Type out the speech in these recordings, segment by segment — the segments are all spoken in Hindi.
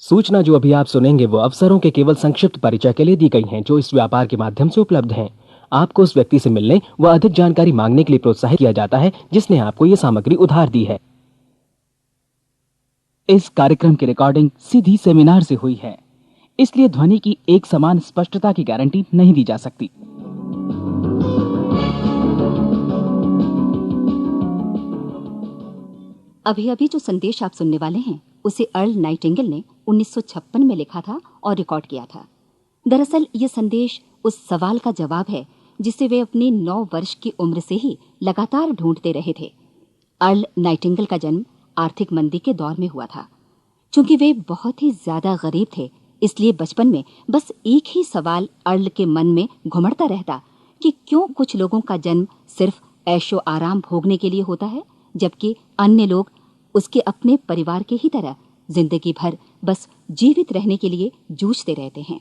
सूचना जो अभी आप सुनेंगे वो अवसरों के केवल संक्षिप्त परिचय के लिए दी गई हैं जो इस व्यापार के माध्यम से उपलब्ध हैं। आपको उस व्यक्ति से मिलने व अधिक जानकारी मांगने के लिए प्रोत्साहित किया जाता है जिसने आपको ये सामग्री उधार दी है। इस कार्यक्रम की रिकॉर्डिंग सीधी सेमिनार से हुई है, इसलिए ध्वनि की एक समान स्पष्टता की गारंटी नहीं दी जा सकती। अभी अभी जो संदेश आप सुनने वाले हैं उसे अर्ल नाइटिंगेल ने 1956 में लिखा था और रिकॉर्ड किया था। दरअसल ये संदेश उस सवाल का जवाब है जिसे वे अपनी 9 वर्ष की उम्र से ही लगातार ढूंढते रहे थे। अर्ल नाइटिंगेल का जन्म आर्थिक मंदी के दौर में हुआ था। चूंकि वे बहुत ही ज्यादा गरीब थे, इसलिए बचपन में बस एक ही सवाल अर्ल के मन में घुमड़ता रहता कि क्यों कुछ लोगों का जन्म सिर्फ ऐशो आराम भोगने के लिए होता है, जबकि अन्य लोग उसके अपने परिवार के ही तरह जिंदगी भर बस जीवित रहने के लिए जूझते रहते हैं।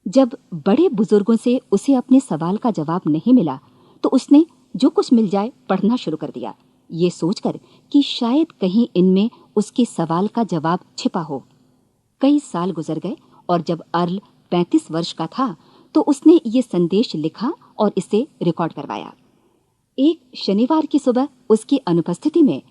जब बड़े बुजुर्गों से उसे अपने सवाल का जवाब नहीं मिला तो उसने जो कुछ मिल जाए पढ़ना शुरू कर दिया, ये सोचकर कि शायद कहीं इनमें उसके सवाल का जवाब छिपा हो। कई साल गुजर गए और जब अर्ल 35 वर्ष का था तो उसने ये संदेश लिखा और इसे रिकॉर्ड करवाया। एक शनिवार की सुबह उसकी अनुपस्थिति में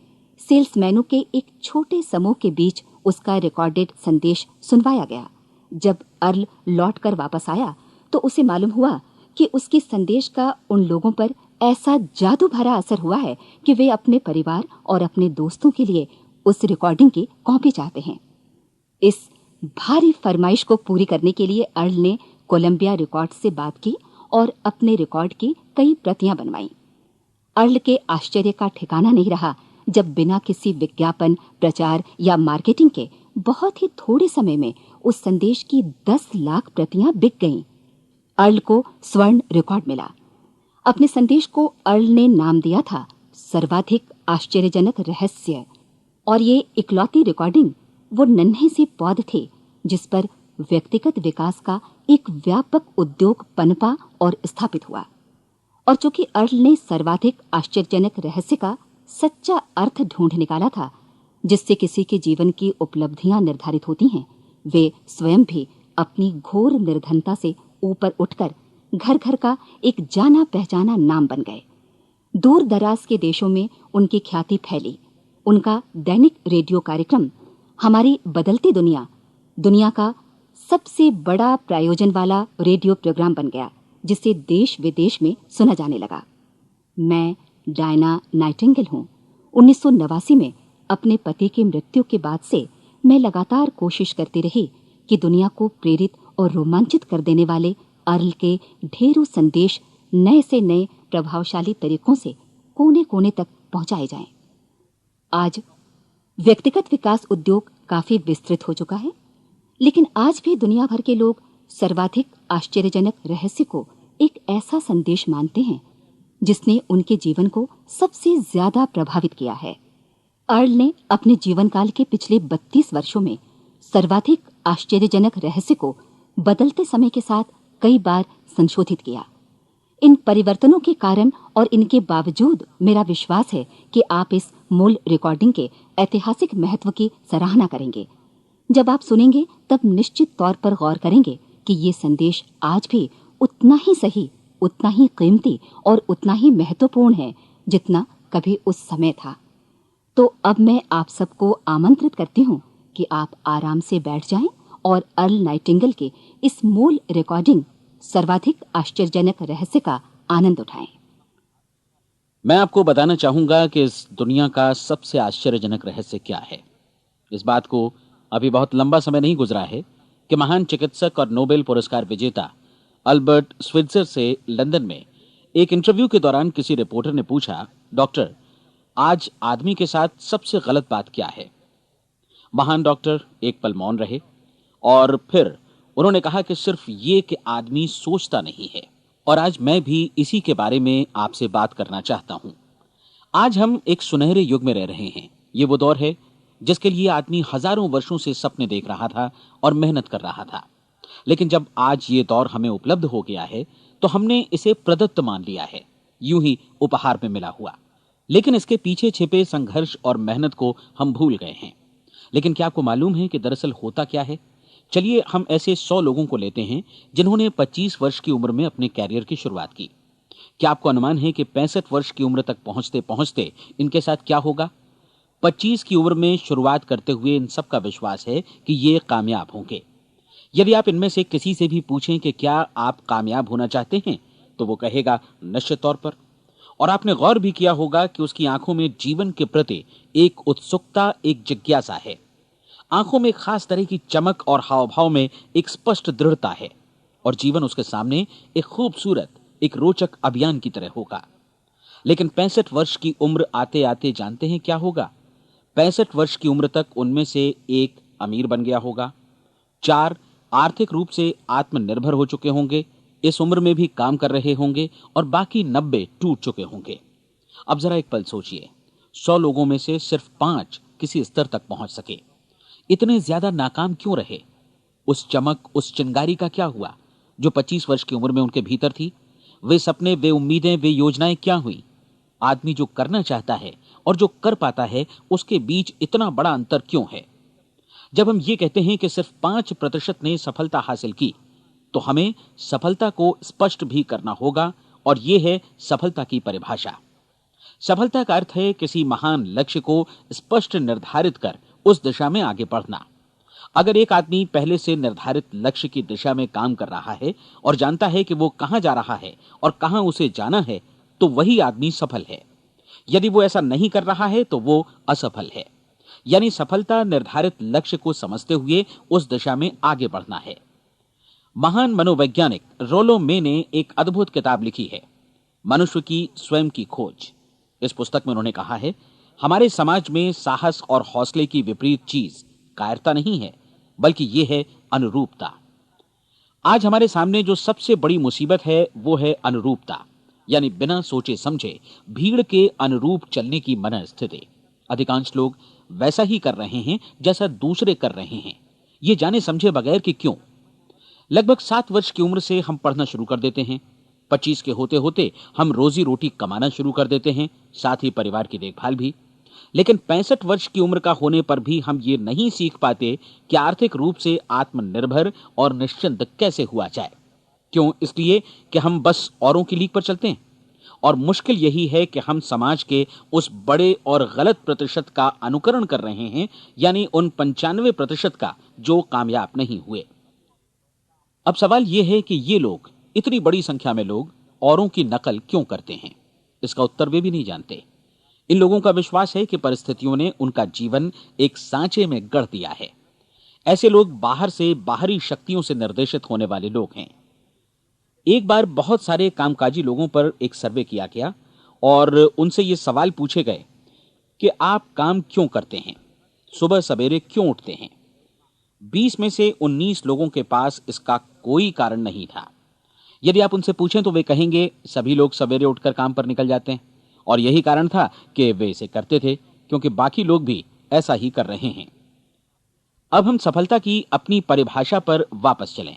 सेल्समैनों के एक छोटे समूह के बीच उसका रिकॉर्डेड संदेश सुनवाया गया। जब अर्ल लौटकर वापस आया तो उसे मालूम हुआ कि उसके संदेश का उन लोगों पर ऐसा जादू भरा असर हुआ है कि वे अपने परिवार और अपने दोस्तों के लिए उस रिकॉर्डिंग की कॉपी चाहते हैं। इस भारी फरमाइश को पूरी करने के लिए अर्ल ने कोलंबिया रिकॉर्ड से बात की और अपने रिकॉर्ड की कई प्रतियां बनवाईं। अर्ल के आश्चर्य का ठिकाना नहीं रहा जब बिना किसी विज्ञापन, प्रचार या मार्केटिंग के बहुत ही थोड़े समय में उस संदेश की 10 लाख प्रतियां बिक गईं। अर्ल को स्वर्ण रिकॉर्ड मिला। अपने संदेश को अर्ल ने नाम दिया था सर्वाधिक आश्चर्यजनक रहस्य, और ये इकलौती रिकॉर्डिंग वो नन्हे से पौध थे जिस पर व्यक्तिगत विकास का एक व्यापक उद्योग पनपा और स्थापित हुआ। और चूंकि अर्ल ने सर्वाधिक आश्चर्यजनक रहस्य का सच्चा अर्थ ढूंढ निकाला था, जिससे किसी के जीवन की उपलब्धियां निर्धारित होती हैं, वे स्वयं भी अपनी घोर निर्धनता से ऊपर उठकर घर घर का एक जाना पहचाना नाम बन गए। दूर दराज के देशों में उनकी ख्याति फैली। उनका दैनिक रेडियो कार्यक्रम हमारी बदलती दुनिया का सबसे बड़ा प्रायोजन वाला रेडियो प्रोग्राम बन गया, जिसे देश विदेश में सुना जाने लगा। मैं डायना नाइटिंगेल हूँ। 1989 में अपने पति की मृत्यु के बाद से मैं लगातार कोशिश करती रही कि दुनिया को प्रेरित और रोमांचित कर देने वाले अर्ल के ढेरों संदेश नए से नए प्रभावशाली तरीकों से कोने कोने तक पहुंचाए जाएं। आज व्यक्तिगत विकास उद्योग काफी विस्तृत हो चुका है, लेकिन आज भी दुनिया भर के लोग सर्वाधिक आश्चर्यजनक रहस्य को एक ऐसा संदेश मानते हैं जिसने उनके जीवन को सबसे ज्यादा प्रभावित किया है। अर्ल ने अपने जीवन काल के पिछले 32 वर्षों में सर्वाधिक आश्चर्यजनक रहस्य को बदलते समय के साथ कई बार संशोधित किया। इन परिवर्तनों के कारण और इनके बावजूद मेरा विश्वास है कि आप इस मूल रिकॉर्डिंग के ऐतिहासिक महत्व की सराहना करेंगे। जब आप सुनेंगे तब निश्चित तौर पर गौर करेंगे कि ये संदेश आज भी उतना ही सही, उतना ही कीमती और उतना ही महत्वपूर्ण है जितना कभी उस समय था। तो अब मैं आप सबको आमंत्रित करती हूँ कि आप आराम से बैठ जाएं और अर्ल नाइटिंगेल के इस मूल रिकॉर्डिंग सर्वाधिक आश्चर्यजनक रहस्य का आनंद उठाएं। मैं आपको बताना चाहूंगा कि इस दुनिया का सबसे आश्चर्यजनक रहस्य क्या है। इस बात को अभी बहुत लंबा समय नहीं गुजरा है कि महान चिकित्सक और नोबेल पुरस्कार विजेता अल्बर्ट स्विट्जर से लंदन में एक इंटरव्यू के दौरान किसी रिपोर्टर ने पूछा, डॉक्टर, आज आदमी के साथ सबसे गलत बात क्या है? महान डॉक्टर एक पल मौन रहे और फिर उन्होंने कहा कि सिर्फ ये कि आदमी सोचता नहीं है। और आज मैं भी इसी के बारे में आपसे बात करना चाहता हूं। आज हम एक सुनहरे युग में रह रहे हैं। ये वो दौर है जिसके लिए आदमी हजारों वर्षों से सपने देख रहा था और मेहनत कर रहा था। लेकिन जब आज ये दौर हमें उपलब्ध हो गया है तो हमने इसे प्रदत्त मान लिया है, यूं ही उपहार में मिला हुआ। लेकिन इसके पीछे छिपे संघर्ष और मेहनत को हम भूल गए हैं। लेकिन क्या आपको मालूम है कि दरअसल होता क्या है? चलिए हम ऐसे 100 लोगों को लेते हैं जिन्होंने 25 वर्ष की उम्र में अपने कैरियर की शुरुआत की। क्या आपको अनुमान है कि 65 वर्ष की उम्र तक पहुंचते पहुंचते इनके साथ क्या होगा? 25 की उम्र में शुरुआत करते हुए इन सब का विश्वास है कि ये कामयाब होंगे। यदि आप इनमें से किसी से भी पूछें कि क्या आप कामयाब होना चाहते हैं, तो वो कहेगा निश्चित तौर पर। और आपने गौर भी किया होगा कि उसकी आंखों में जीवन के प्रति एक उत्सुकता, एक जिज्ञासा है। आंखों में खास तरह की चमक और हाव भाव में एक स्पष्ट दृढ़ता है और जीवन उसके सामने एक खूबसूरत, एक रोचक अभियान की तरह होगा। लेकिन 65 वर्ष की उम्र आते आते जानते हैं क्या होगा? 65 वर्ष की उम्र तक उनमें से एक अमीर बन गया होगा, 4 आर्थिक रूप से आत्मनिर्भर हो चुके होंगे, इस उम्र में भी काम कर रहे होंगे और बाकी 90 टूट चुके होंगे। अब जरा एक पल सोचिए, 100 लोगों में से सिर्फ 5 किसी स्तर तक पहुंच सके। इतने ज्यादा नाकाम क्यों रहे? उस चमक, उस चिंगारी का क्या हुआ जो 25 वर्ष की उम्र में उनके भीतर थी? वे सपने, वे उम्मीदें, वे योजनाएं क्या हुई? आदमी जो करना चाहता है और जो कर पाता है, उसके बीच इतना बड़ा अंतर क्यों है? जब हम ये कहते हैं कि सिर्फ 5% ने सफलता हासिल की, तो हमें सफलता को स्पष्ट भी करना होगा, और यह है सफलता की परिभाषा। सफलता का अर्थ है किसी महान लक्ष्य को स्पष्ट निर्धारित कर उस दिशा में आगे बढ़ना। अगर एक आदमी पहले से निर्धारित लक्ष्य की दिशा में काम कर रहा है और जानता है कि वो कहां जा रहा है और कहां उसे जाना है, तो वही आदमी सफल है। यदि वो ऐसा नहीं कर रहा है तो वो असफल है। यानी सफलता निर्धारित लक्ष्य को समझते हुए उस दिशा में आगे बढ़ना है। महान मनोवैज्ञानिक रोलो मे ने एक अद्भुत किताब लिखी है, मनुष्य की स्वयं की खोज। इस पुस्तक में उन्होंने कहा है, हमारे समाज में साहस और हौसले की विपरीत चीज कायरता नहीं है, बल्कि यह है अनुरूपता। आज हमारे सामने जो सबसे बड़ी मुसीबत है वो है अनुरूपता, यानी बिना सोचे समझे भीड़ के अनुरूप चलने की मनस्थिति। अधिकांश लोग वैसा ही कर रहे हैं जैसा दूसरे कर रहे हैं, ये जाने समझे बगैर कि क्यों। लगभग 7 वर्ष की उम्र से हम पढ़ना शुरू कर देते हैं, 25 के होते होते हम रोजी रोटी कमाना शुरू कर देते हैं, साथ ही परिवार की देखभाल भी। लेकिन 65 वर्ष की उम्र का होने पर भी हम ये नहीं सीख पाते कि आर्थिक रूप से आत्मनिर्भर और निश्चिंत कैसे हुआ जाए। क्यों? इसलिए कि हम बस औरों की लीक पर चलते हैं। और मुश्किल यही है कि हम समाज के उस बड़े और गलत प्रतिशत का अनुकरण कर रहे हैं, यानी उन 95% का जो कामयाब नहीं हुए। अब सवाल यह है कि ये लोग, इतनी बड़ी संख्या में लोग, औरों की नकल क्यों करते हैं? इसका उत्तर वे भी नहीं जानते। इन लोगों का विश्वास है कि परिस्थितियों ने उनका जीवन एक सांचे में गढ़ दिया है। ऐसे लोग बाहर से, बाहरी शक्तियों से निर्देशित होने वाले लोग हैं। एक बार बहुत सारे कामकाजी लोगों पर एक सर्वे किया गया और उनसे ये सवाल पूछे गए कि आप काम क्यों करते हैं, सुबह सवेरे क्यों उठते हैं? 20 में से 19 लोगों के पास इसका कोई कारण नहीं था। यदि आप उनसे पूछें तो वे कहेंगे सभी लोग सवेरे उठकर काम पर निकल जाते हैं और यही कारण था कि वे इसे करते थे क्योंकि बाकी लोग भी ऐसा ही कर रहे हैं। अब हम सफलता की अपनी परिभाषा पर वापस चलें।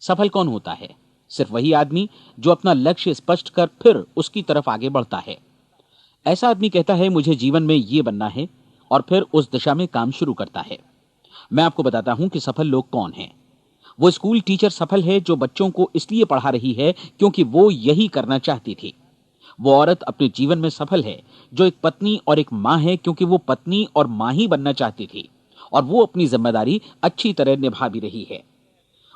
सफल कौन होता है? सिर्फ वही आदमी जो अपना लक्ष्य स्पष्ट कर फिर उसकी तरफ आगे बढ़ता है। ऐसा आदमी कहता है मुझे जीवन में ये बनना है और फिर उस दिशा में काम शुरू करता है। मैं आपको बताता हूं कि सफल लोग कौन हैं। वो स्कूल टीचर सफल है जो बच्चों को इसलिए पढ़ा रही है क्योंकि वो यही करना चाहती थी। वो औरत अपने जीवन में सफल है जो एक पत्नी और एक मां है क्योंकि वो पत्नी और मां ही बनना चाहती थी और वो अपनी जिम्मेदारी अच्छी तरह निभा भी रही है।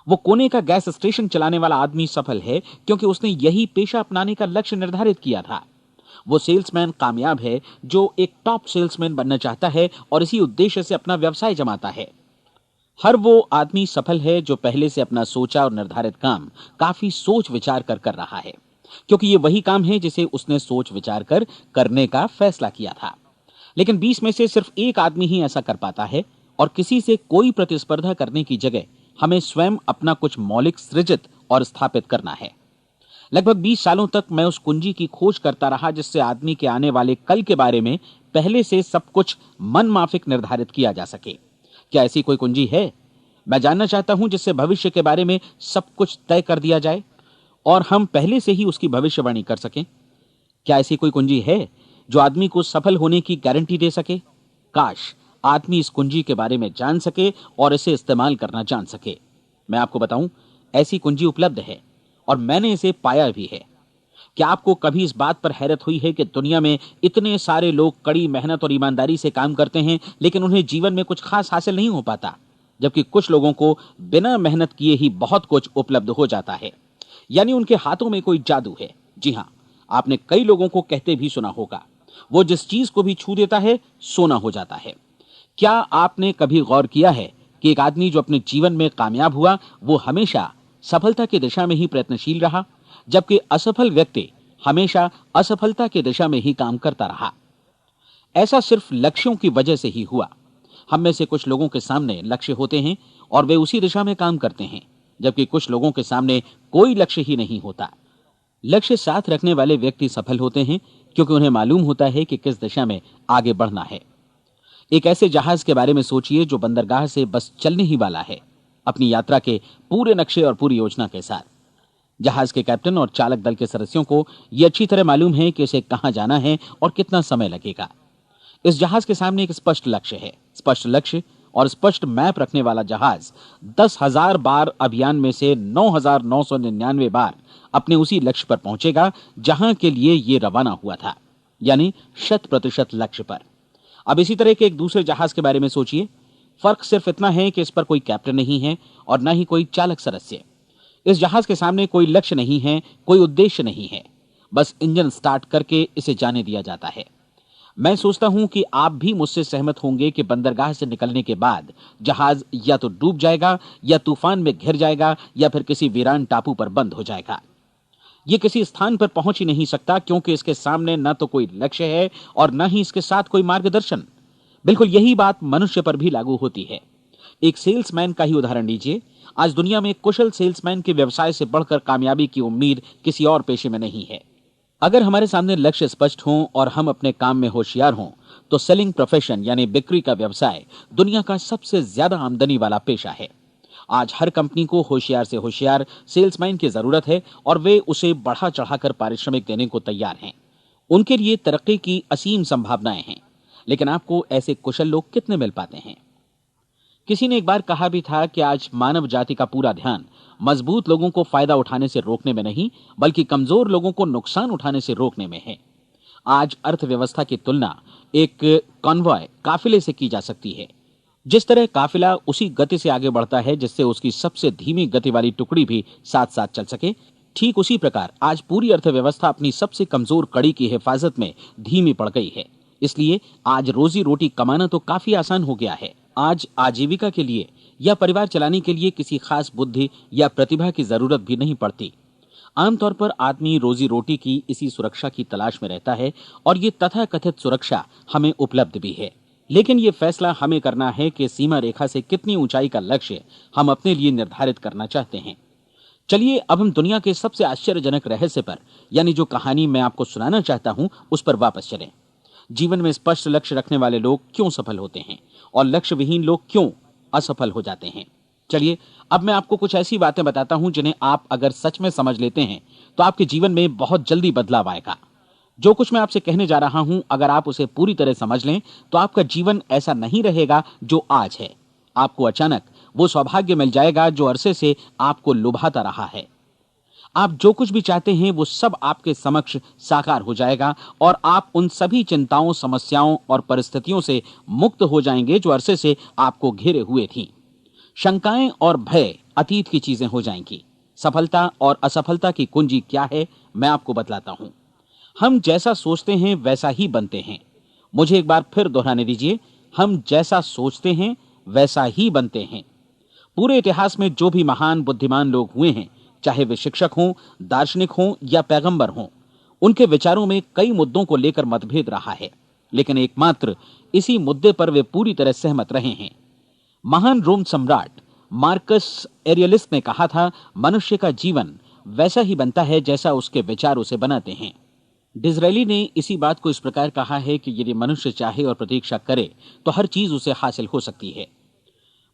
वो कोने का गैस स्टेशन चलाने वाला आदमी सफल है क्योंकि उसने यही पेशा अपनाने का लक्ष्य निर्धारित किया था। वो सेल्समैन कामयाब है जो एक टॉप सेल्समैन बनना चाहता है और इसी उद्देश्य से अपना व्यवसाय जमाता है। हर वो आदमी सफल है जो पहले से अपना सोचा और निर्धारित काम काफी सोच विचार कर रहा है, क्योंकि ये वही काम है जिसे उसने सोच विचार कर करने का फैसला किया था। लेकिन 20 में से सिर्फ एक आदमी ही ऐसा कर पाता है और किसी से कोई प्रतिस्पर्धा करने की जगह हमें स्वयं अपना कुछ मौलिक सृजित और स्थापित करना है। लगभग 20 सालों तक मैं उस कुंजी की खोज करता रहा जिससे आदमी के आने वाले कल के बारे में पहले से सब कुछ मन माफिक निर्धारित किया जा सके। क्या ऐसी कोई कुंजी है? मैं जानना चाहता हूं जिससे भविष्य के बारे में सब कुछ तय कर दिया जाए और हम पहले से ही उसकी भविष्यवाणी कर सकें। क्या ऐसी कोई कुंजी है जो आदमी को सफल होने की गारंटी दे सके? काश आदमी इस कुंजी के बारे में जान सके और इसे इस्तेमाल करना जान सके। मैं आपको बताऊं, ऐसी कुंजी उपलब्ध है और मैंने इसे पाया भी है। क्या आपको कभी इस बात पर हैरत हुई है कि दुनिया में इतने सारे लोग कड़ी मेहनत और ईमानदारी से काम करते हैं, लेकिन उन्हें जीवन में कुछ खास हासिल नहीं हो पाता, जबकि कुछ लोगों को बिना मेहनत किए ही बहुत कुछ उपलब्ध हो जाता है। यानी उनके हाथों में कोई जादू है। जी हां, आपने कई लोगों को कहते भी सुना होगा, वो जिस चीज को भी छू देता है सोना हो जाता है। क्या आपने कभी गौर किया है कि एक आदमी जो अपने जीवन में कामयाब हुआ, वो हमेशा सफलता की दिशा में ही प्रयत्नशील रहा, जबकि असफल व्यक्ति हमेशा असफलता की दिशा में ही काम करता रहा। ऐसा सिर्फ लक्ष्यों की वजह से ही हुआ। हम में से कुछ लोगों के सामने लक्ष्य होते हैं और वे उसी दिशा में काम करते हैं, जबकि कुछ लोगों के सामने कोई लक्ष्य ही नहीं होता। लक्ष्य साथ रखने वाले व्यक्ति सफल होते हैं, क्योंकि उन्हें मालूम होता है कि किस दिशा में आगे बढ़ना है। एक ऐसे जहाज के बारे में सोचिए जो बंदरगाह से बस चलने ही वाला है, अपनी यात्रा के पूरे नक्शे और पूरी योजना के साथ। जहाज के कैप्टन और चालक दल के सदस्यों को यह अच्छी तरह मालूम है कि इसे कहां जाना है और कितना समय लगेगा। इस जहाज के सामने एक स्पष्ट लक्ष्य है। स्पष्ट लक्ष्य और स्पष्ट मैप रखने वाला जहाज 10,000 बार अभियान में से 9,999 बार अपने उसी लक्ष्य पर पहुंचेगा जहां के लिए यह रवाना हुआ था, यानी 100% लक्ष्य पर। अब इसी तरह के एक दूसरे जहाज के बारे में सोचिए। फर्क सिर्फ इतना है कि इस पर कोई कैप्टन नहीं है और न ही कोई चालक सदस्य। इस जहाज के सामने कोई लक्ष्य नहीं है, कोई उद्देश्य नहीं है, बस इंजन स्टार्ट करके इसे जाने दिया जाता है। मैं सोचता हूं कि आप भी मुझसे सहमत होंगे कि बंदरगाह से निकलने के बाद जहाज या तो डूब जाएगा, या तूफान में घिर जाएगा, या फिर किसी वीरान टापू पर बंद हो जाएगा। ये किसी स्थान पर पहुंच ही नहीं सकता, क्योंकि इसके सामने न तो कोई लक्ष्य है और न ही इसके साथ कोई मार्गदर्शन। बिल्कुल यही बात मनुष्य पर भी लागू होती है। एक सेल्समैन का ही उदाहरण लीजिए। आज दुनिया में कुशल सेल्समैन के व्यवसाय से बढ़कर कामयाबी की उम्मीद किसी और पेशे में नहीं है। अगर हमारे सामने लक्ष्य स्पष्ट हों और हम अपने काम में होशियार हों, तो सेलिंग प्रोफेशन यानी बिक्री का व्यवसाय दुनिया का सबसे ज्यादा आमदनी वाला पेशा है। आज हर कंपनी को होशियार से होशियार सेल्समैन की जरूरत है और वे उसे बढ़ा चढ़ाकर पारिश्रमिक देने को तैयार हैं। उनके लिए तरक्की की असीम संभावनाएं हैं, लेकिन आपको ऐसे कुशल लोग कितने मिल पाते हैं? किसी ने एक बार कहा भी था कि आज मानव जाति का पूरा ध्यान मजबूत लोगों को फायदा उठाने से रोकने में नहीं, बल्कि कमजोर लोगों को नुकसान उठाने से रोकने में है। आज अर्थव्यवस्था की तुलना एक कॉन्वॉय काफिले से की जा सकती है। जिस तरह काफिला उसी गति से आगे बढ़ता है जिससे उसकी सबसे धीमी गति वाली टुकड़ी भी साथ साथ चल सके, ठीक उसी प्रकार आज पूरी अर्थव्यवस्था अपनी सबसे कमजोर कड़ी की हिफाजत में धीमी पड़ गई है। इसलिए आज रोजी रोटी कमाना तो काफी आसान हो गया है। आज आजीविका के लिए या परिवार चलाने के लिए किसी खास बुद्धि या प्रतिभा की जरूरत भी नहीं पड़ती। आमतौर पर आदमी रोजी रोटी की इसी सुरक्षा की तलाश में रहता है और ये तथाकथित सुरक्षा हमें उपलब्ध भी है। लेकिन ये फैसला हमें करना है कि सीमा रेखा से कितनी ऊंचाई का लक्ष्य हम अपने लिए निर्धारित करना चाहते हैं। चलिए अब हम दुनिया के सबसे आश्चर्यजनक रहस्य पर, यानी जो कहानी मैं आपको सुनाना चाहता हूं, उस पर वापस चलें। जीवन में स्पष्ट लक्ष्य रखने वाले लोग क्यों सफल होते हैं और लक्ष्य विहीन लोग क्यों असफल हो जाते हैं? चलिए अब मैं आपको कुछ ऐसी बातें बताता हूं जिन्हें आप अगर सच में समझ लेते हैं तो आपके जीवन में बहुत जल्दी बदलाव आएगा। जो कुछ मैं आपसे कहने जा रहा हूं, अगर आप उसे पूरी तरह समझ लें तो आपका जीवन ऐसा नहीं रहेगा जो आज है। आपको अचानक वो सौभाग्य मिल जाएगा जो अरसे से आपको लुभाता रहा है। आप जो कुछ भी चाहते हैं वो सब आपके समक्ष साकार हो जाएगा और आप उन सभी चिंताओं, समस्याओं और परिस्थितियों से मुक्त हो जाएंगे जो अरसे से आपको घेरे हुए थी। शंकाएं और भय अतीत की चीजें हो जाएंगी। सफलता और असफलता की कुंजी क्या है, मैं आपको बतलाता हूं। हम जैसा सोचते हैं वैसा ही बनते हैं। मुझे एक बार फिर दोहराने दीजिए, हम जैसा सोचते हैं वैसा ही बनते हैं। पूरे इतिहास में जो भी महान बुद्धिमान लोग हुए हैं, चाहे वे शिक्षक हों, दार्शनिक हों या पैगंबर हों, उनके विचारों में कई मुद्दों को लेकर मतभेद रहा है, लेकिन एकमात्र इसी मुद्दे पर वे पूरी तरह सहमत रहे हैं। महान रोम सम्राट मार्कस एरियलिस ने कहा था, मनुष्य का जीवन वैसा ही बनता है जैसा उसके विचार उसे बनाते हैं। डिज़रायली ने इसी बात को इस प्रकार कहा है कि यदि मनुष्य चाहे और प्रतीक्षा करे तो हर चीज उसे हासिल हो सकती है।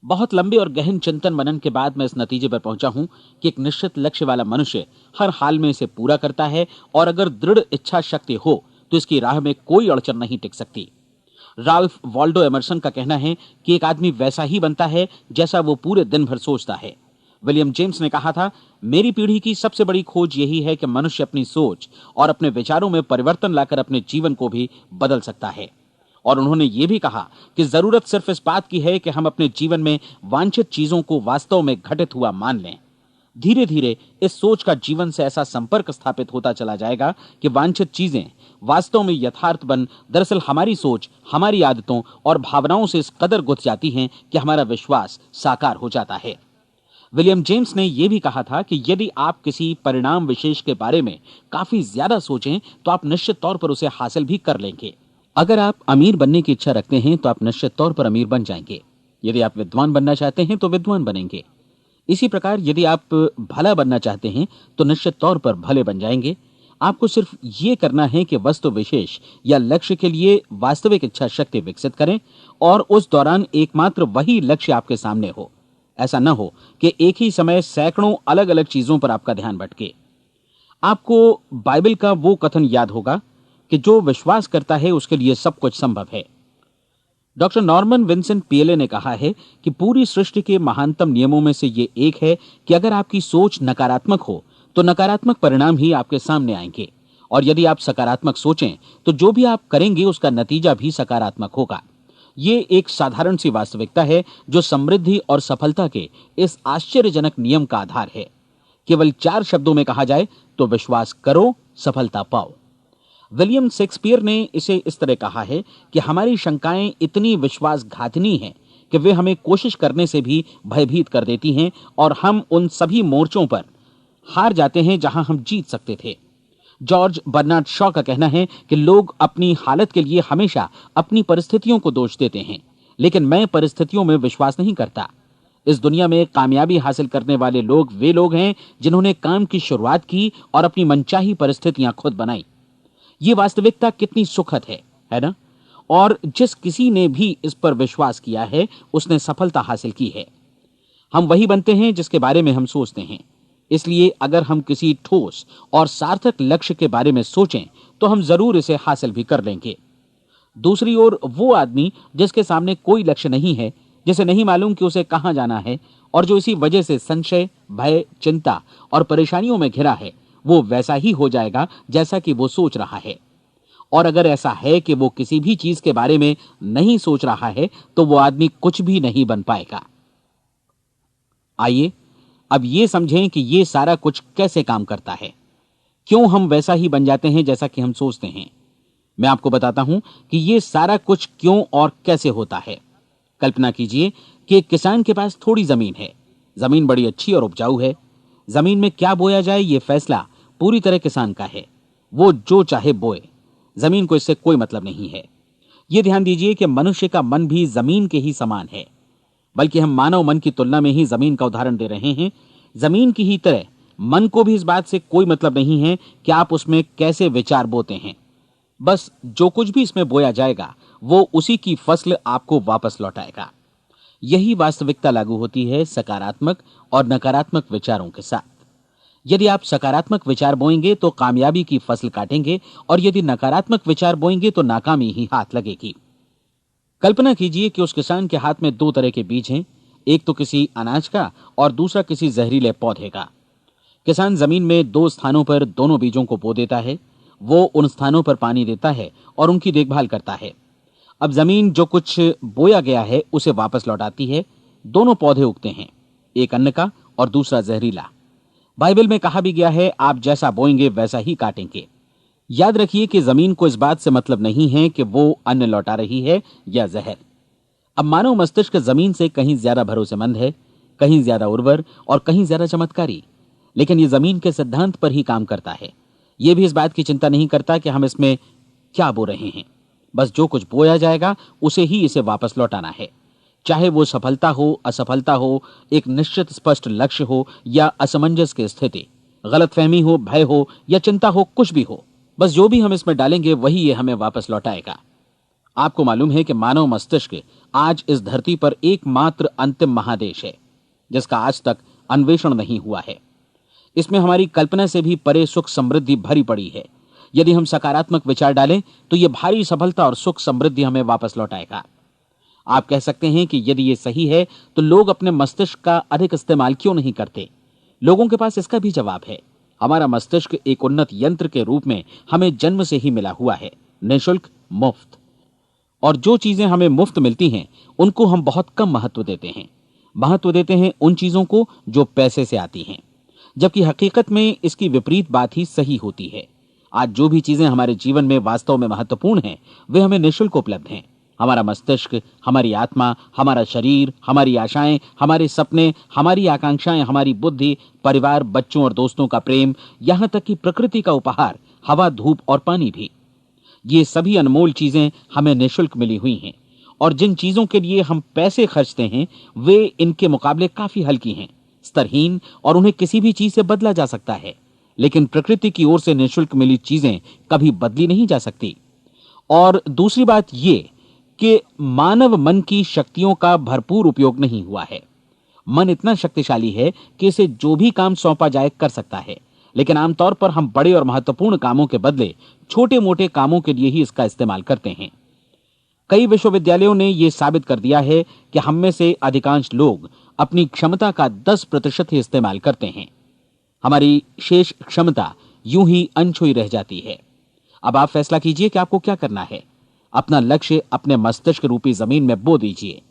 बहुत लंबे और गहन चिंतन मनन के बाद मैं इस नतीजे पर पहुंचा हूं कि एक निश्चित लक्ष्य वाला मनुष्य हर हाल में इसे पूरा करता है और अगर दृढ़ इच्छा शक्ति हो तो इसकी राह में कोई अड़चन नहीं टिक सकती। राल्फ वॉल्डो एमर्सन का कहना है कि एक आदमी वैसा ही बनता है जैसा वो पूरे दिन भर सोचता है। विलियम जेम्स ने कहा था, मेरी पीढ़ी की सबसे बड़ी खोज यही है कि मनुष्य अपनी सोच और अपने विचारों में परिवर्तन लाकर अपने जीवन को भी बदल सकता है। और उन्होंने ये भी कहा कि जरूरत सिर्फ इस बात की है कि हम अपने जीवन में वांछित चीजों को वास्तव में घटित हुआ मान लें। धीरे धीरे इस सोच का जीवन से ऐसा संपर्क स्थापित होता चला जाएगा कि वांछित चीजें वास्तव में यथार्थ बन दरअसल हमारी सोच, हमारी आदतों और भावनाओं से इस कदर गुथ जाती हैं कि हमारा विश्वास साकार हो जाता है। विलियम जेम्स ने यह भी कहा था कि यदि आप किसी परिणाम विशेष के बारे में काफी ज्यादा सोचें तो आप निश्चित तौर पर उसे हासिल भी कर लेंगे। अगर आप अमीर बनने की इच्छा रखते हैं तो आप निश्चित तौर पर अमीर बन जाएंगे। यदि आप विद्वान बनना चाहते हैं तो विद्वान बनेंगे। इसी प्रकार यदि आप भला बनना चाहते हैं तो निश्चित तौर पर भले बन जाएंगे। आपको सिर्फ ये करना है कि वस्तु विशेष या लक्ष्य के लिए वास्तविक इच्छा शक्ति विकसित करें और उस दौरान एकमात्र वही लक्ष्य आपके सामने हो। ऐसा न हो कि एक ही समय सैकड़ों अलग अलग चीजों पर आपका ध्यान भटके। आपको बाइबल का वो कथन याद होगा कि जो विश्वास करता है उसके लिए सब कुछ संभव है। डॉक्टर नॉर्मन विंसेंट पीएले ने कहा है कि पूरी सृष्टि के महानतम नियमों में से ये एक है कि अगर आपकी सोच नकारात्मक हो तो नकारात्मक परिणाम ही आपके सामने आएंगे, और यदि आप सकारात्मक सोचें तो जो भी आप करेंगे उसका नतीजा भी सकारात्मक होगा। ये एक साधारण सी वास्तविकता है जो समृद्धि और सफलता के इस आश्चर्यजनक नियम का आधार है। केवल 4 शब्दों में कहा जाए तो विश्वास करो, सफलता पाओ। विलियम शेक्सपियर ने इसे इस तरह कहा है कि हमारी शंकाएं इतनी विश्वासघातिनी हैं कि वे हमें कोशिश करने से भी भयभीत कर देती हैं और हम उन सभी मोर्चों पर हार जाते हैं जहां हम जीत सकते थे। जॉर्ज बर्नार्ड शॉ का कहना है कि लोग अपनी हालत के लिए हमेशा अपनी परिस्थितियों को दोष देते हैं, लेकिन मैं परिस्थितियों में विश्वास नहीं करता। इस दुनिया में कामयाबी हासिल करने वाले लोग वे लोग हैं जिन्होंने काम की शुरुआत की और अपनी मनचाही परिस्थितियां खुद बनाई। ये वास्तविकता कितनी सुखद है ना? और जिस किसी ने भी इस पर विश्वास किया है उसने सफलता हासिल की है। हम वही बनते हैं जिसके बारे में हम सोचते हैं। इसलिए अगर हम किसी ठोस और सार्थक लक्ष्य के बारे में सोचें तो हम जरूर इसे हासिल भी कर लेंगे। दूसरी ओर वो आदमी जिसके सामने कोई लक्ष्य नहीं है, जिसे नहीं मालूम कि उसे कहां जाना है और जो इसी वजह से संशय, भय, चिंता और परेशानियों में घिरा है, वो वैसा ही हो जाएगा जैसा कि वो सोच रहा है। और अगर ऐसा है कि वो किसी भी चीज के बारे में नहीं सोच रहा है तो वो आदमी कुछ भी नहीं बन पाएगा। आइए अब ये समझें कि ये सारा कुछ कैसे काम करता है, क्यों हम वैसा ही बन जाते हैं जैसा कि हम सोचते हैं। मैं आपको बताता हूं कि ये सारा कुछ क्यों और कैसे होता है। कल्पना कीजिए कि एक किसान के पास थोड़ी जमीन है। जमीन बड़ी अच्छी और उपजाऊ है। जमीन में क्या बोया जाए ये फैसला पूरी तरह किसान का है। वो जो चाहे बोए, जमीन को इससे कोई मतलब नहीं है। ये ध्यान दीजिए कि मनुष्य का मन भी जमीन के ही समान है, बल्कि हम मानव मन की तुलना में ही जमीन का उदाहरण दे रहे हैं। जमीन की ही तरह मन को भी इस बात से कोई मतलब नहीं है कि आप उसमें कैसे विचार बोते हैं। बस जो कुछ भी इसमें बोया जाएगा वो उसी की फसल आपको वापस लौटाएगा। यही वास्तविकता लागू होती है सकारात्मक और नकारात्मक विचारों के साथ। यदि आप सकारात्मक विचार बोएंगे तो कामयाबी की फसल काटेंगे, और यदि नकारात्मक विचार बोएंगे तो नाकामी ही हाथ लगेगी। कल्पना कीजिए कि उस किसान के हाथ में 2 तरह के बीज हैं, एक तो किसी अनाज का और दूसरा किसी जहरीले पौधे का। किसान जमीन में 2 स्थानों पर दोनों बीजों को बो देता है। वो उन स्थानों पर पानी देता है और उनकी देखभाल करता है। अब जमीन जो कुछ बोया गया है उसे वापस लौटाती है। दोनों पौधे उगते हैं, एक अन्न का और दूसरा जहरीला। बाइबल में कहा भी गया है, आप जैसा बोएंगे वैसा ही काटेंगे। याद रखिए कि जमीन को इस बात से मतलब नहीं है कि वो अन्न लौटा रही है या जहर। अब मानव मस्तिष्क जमीन से कहीं ज्यादा भरोसेमंद है, कहीं ज्यादा उर्वर और कहीं ज्यादा चमत्कारी, लेकिन ये जमीन के सिद्धांत पर ही काम करता है। ये भी इस बात की चिंता नहीं करता कि हम इसमें क्या बो रहे हैं। बस जो कुछ बोया जाएगा उसे ही इसे वापस लौटाना है, चाहे वो सफलता हो, असफलता हो, एक निश्चित स्पष्ट लक्ष्य हो या असमंजस की स्थिति, गलतफहमी हो, भय हो या चिंता हो, कुछ भी हो। बस जो भी हम इसमें डालेंगे वही ये हमें वापस लौटाएगा। आपको मालूम है कि मानव मस्तिष्क आज इस धरती पर एकमात्र अंतिम महादेश है जिसका आज तक अन्वेषण नहीं हुआ है। इसमें हमारी कल्पना से भी परे सुख समृद्धि भरी पड़ी है। यदि हम सकारात्मक विचार डालें तो यह भारी सफलता और सुख समृद्धि हमें वापस लौटाएगा। आप कह सकते हैं कि यदि ये सही है तो लोग अपने मस्तिष्क का अधिक इस्तेमाल क्यों नहीं करते? लोगों के पास इसका भी जवाब है। हमारा मस्तिष्क एक उन्नत यंत्र के रूप में हमें जन्म से ही मिला हुआ है, निःशुल्क, मुफ्त। और जो चीजें हमें मुफ्त मिलती हैं उनको हम बहुत कम महत्व देते हैं। महत्व देते हैं उन चीजों को जो पैसे से आती हैं, जबकि हकीकत में इसकी विपरीत बात ही सही होती है। आज जो भी चीजें हमारे जीवन में वास्तव में महत्वपूर्ण हैं वे हमें निःशुल्क उपलब्ध हैं। हमारा मस्तिष्क, हमारी आत्मा, हमारा शरीर, हमारी आशाएं, हमारे सपने, हमारी आकांक्षाएं, हमारी बुद्धि, परिवार, बच्चों और दोस्तों का प्रेम, यहां तक कि प्रकृति का उपहार, हवा, धूप और पानी भी, ये सभी अनमोल चीजें हमें निःशुल्क मिली हुई हैं। और जिन चीजों के लिए हम पैसे खर्चते हैं वे इनके मुकाबले काफी हल्की हैं, स्तरहीन, और उन्हें किसी भी चीज से बदला जा सकता है। लेकिन प्रकृति की ओर से निःशुल्क मिली चीजें कभी बदली नहीं जा सकती। और दूसरी बात ये कि मानव मन की शक्तियों का भरपूर उपयोग नहीं हुआ है। मन इतना शक्तिशाली है कि इसे जो भी काम सौंपा जाए कर सकता है, लेकिन आमतौर पर हम बड़े और महत्वपूर्ण कामों के बदले छोटे मोटे कामों के लिए ही इसका इस्तेमाल करते हैं। कई विश्वविद्यालयों ने यह साबित कर दिया है कि हम में से अधिकांश लोग अपनी क्षमता का 10% ही इस्तेमाल करते हैं। हमारी शेष क्षमता यूं ही अनछुई रह जाती है। अब आप फैसला कीजिए कि आपको क्या करना है। अपना लक्ष्य अपने मस्तिष्क रूपी जमीन में बो दीजिए।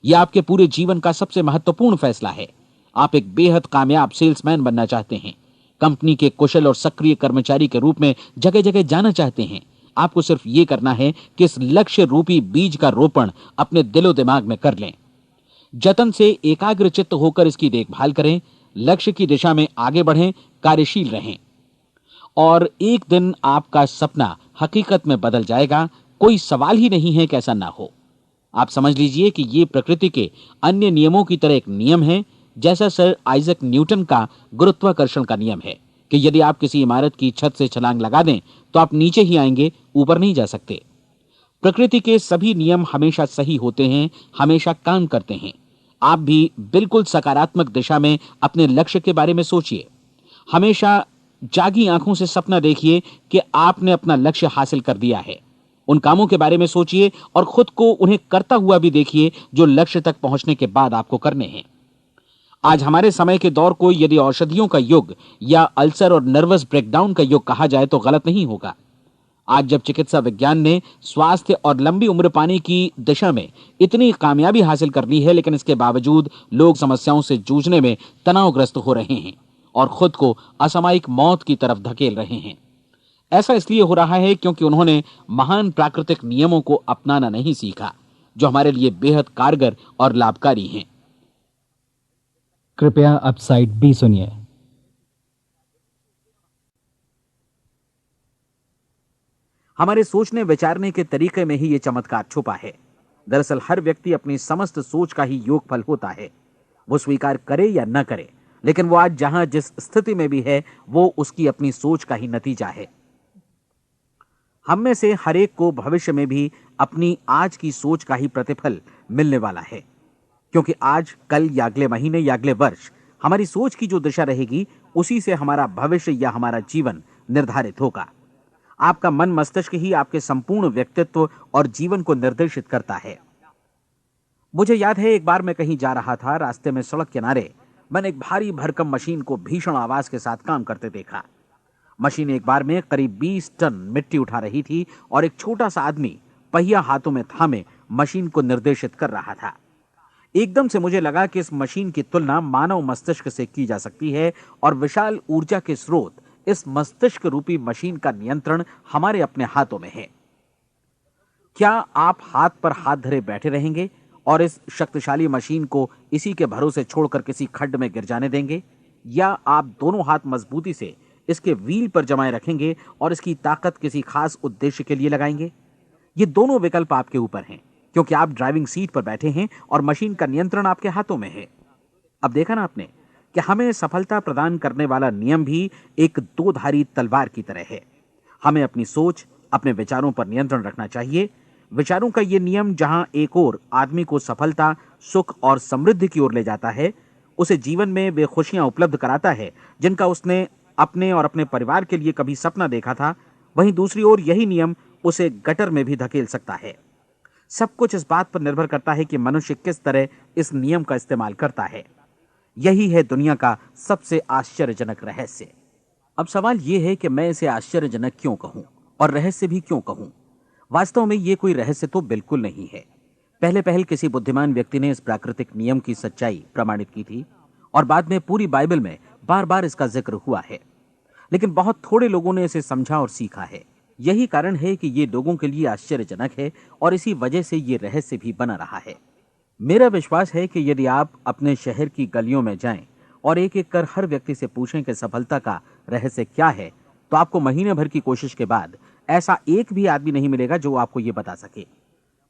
यह आपके पूरे जीवन का सबसे महत्वपूर्ण फैसला है। आप एक बेहद कामयाब सेल्समैन बनना चाहते हैं, कंपनी के कुशल और सक्रिय कर्मचारी के रूप में जगह जगह जाना चाहते हैं। आपको सिर्फ ये करना है कि इस लक्ष्य रूपी बीज का रोपण अपने दिलो दिमाग में कर लें। जतन से एकाग्रचित्त होकर इसकी देखभाल करें, लक्ष्य की दिशा में आगे बढ़ें, कार्यशील रहें, और एक दिन आपका सपना हकीकत में बदल जाएगा। कोई सवाल ही नहीं है कि ऐसा ना हो। आप समझ लीजिए कि ये प्रकृति के अन्य नियमों की तरह एक नियम है, जैसा सर आइजक न्यूटन का गुरुत्वाकर्षण का नियम है कि यदि आप किसी इमारत की छत से छलांग लगा दें तो आप नीचे ही आएंगे, ऊपर नहीं जा सकते। प्रकृति के सभी नियम हमेशा सही होते हैं, हमेशा काम करते हैं। आप भी बिल्कुल सकारात्मक दिशा में अपने लक्ष्य के बारे में सोचिए। हमेशा जागी आंखों से सपना देखिए कि आपने अपना लक्ष्य हासिल कर दिया है। उन कामों के बारे में सोचिए और खुद को उन्हें करता हुआ भी देखिए जो लक्ष्य तक पहुंचने के बाद आपको करने हैं। आज हमारे समय के दौर को यदि औषधियों का युग या अल्सर और नर्वस ब्रेकडाउन का युग कहा जाए तो गलत नहीं होगा। आज जब चिकित्सा विज्ञान ने स्वास्थ्य और लंबी उम्र पाने की दिशा में इतनी कामयाबी हासिल कर ली है, लेकिन इसके बावजूद लोग समस्याओं से जूझने में तनावग्रस्त हो रहे हैं और खुद को असामयिक मौत की तरफ धकेल रहे हैं। ऐसा इसलिए हो रहा है क्योंकि उन्होंने महान प्राकृतिक नियमों को अपनाना नहीं सीखा, जो हमारे लिए बेहद कारगर और लाभकारी हैं। कृपया अब साइड बी सुनिए। हमारे सोचने विचारने के तरीके में ही ये चमत्कार छुपा है। दरअसल हर व्यक्ति अपनी समस्त सोच का ही योगफल होता है। वो स्वीकार करे या न करे, लेकिन वो आज जहां जिस स्थिति में भी है वो उसकी अपनी सोच का ही नतीजा है। हम में से हर एक को भविष्य में भी अपनी आज की सोच का ही प्रतिफल मिलने वाला है, क्योंकि आज, कल या अगले महीने या अगले वर्ष हमारी सोच की जो दिशा रहेगी उसी से हमारा भविष्य या हमारा जीवन निर्धारित होगा। आपका मन मस्तिष्क ही आपके संपूर्ण व्यक्तित्व और जीवन को निर्देशित करता है। मुझे याद है एक बार मैं कहीं जा रहा था, रास्ते में सड़क किनारे मैंने एक भारी भरकम मशीन को भीषण आवाज के साथ काम करते देखा। मशीन एक बार में करीब 20 टन मिट्टी उठा रही थी और एक छोटा सा आदमी पहिया हाथों में थामे मशीन को निर्देशित कर रहा था। एकदम से मुझे लगा कि इस मशीन की तुलना मानव मस्तिष्क से की जा सकती है और विशाल ऊर्जा के स्रोत इस मस्तिष्क रूपी मशीन का नियंत्रण हमारे अपने हाथों में है। क्या आप हाथ पर हाथ धरे बैठे रहेंगे और इस शक्तिशाली मशीन को इसी के भरोसे छोड़कर किसी खड्ड में गिर जाने देंगे, या आप दोनों हाथ मजबूती से इसके व्हील पर जमाए रखेंगे और इसकी ताकत किसी खास उद्देश्य के लिए लगाएंगे? ये दोनों विकल्प आपके ऊपर हैं, क्योंकि आप ड्राइविंग सीट पर बैठे हैं और मशीन का नियंत्रण आपके हाथों में है। अब देखा ना आपने कि हमें सफलता प्रदान करने वाला नियम भी एक दो-धारी तलवार की तरह है। हमें अपनी सोच, अपने विचारों पर नियंत्रण रखना चाहिए। विचारों का यह नियम जहां एक ओर आदमी को सफलता, सुख और समृद्धि की ओर ले जाता है, उसे जीवन में वे खुशियां उपलब्ध कराता है जिनका उसने अपने और अपने परिवार के लिए कभी सपना देखा था। वहीं दूसरी ओर यही नियम उसे गटर में भी धकेल सकता है। सब कुछ इस बात पर निर्भर करता है कि मनुष्य किस तरह इस नियम का इस्तेमाल करता है। यही है दुनिया का सबसे आश्चर्यजनक रहस्य। अब सवाल यह है कि मैं इसे आश्चर्यजनक क्यों कहूं और रहस्य भी क्यों कहूं। वास्तव में यह कोई रहस्य तो बिल्कुल नहीं है। पहले पहल किसी बुद्धिमान व्यक्ति ने इस प्राकृतिक नियम की सच्चाई प्रमाणित की थी और बाद में पूरी बाइबल में बार बार इसका जिक्र हुआ है, लेकिन बहुत थोड़े लोगों ने इसे समझा और सीखा है। यही कारण है कि ये लोगों के लिए आश्चर्यजनक है और इसी वजह से ये रहस्य भी बना रहा है। मेरा विश्वास है कि यदि आप अपने शहर की गलियों में जाएं और एक एक कर हर व्यक्ति से पूछें कि सफलता का रहस्य क्या है, तो आपको महीने भर की कोशिश के बाद ऐसा एक भी आदमी नहीं मिलेगा जो आपको ये बता सके।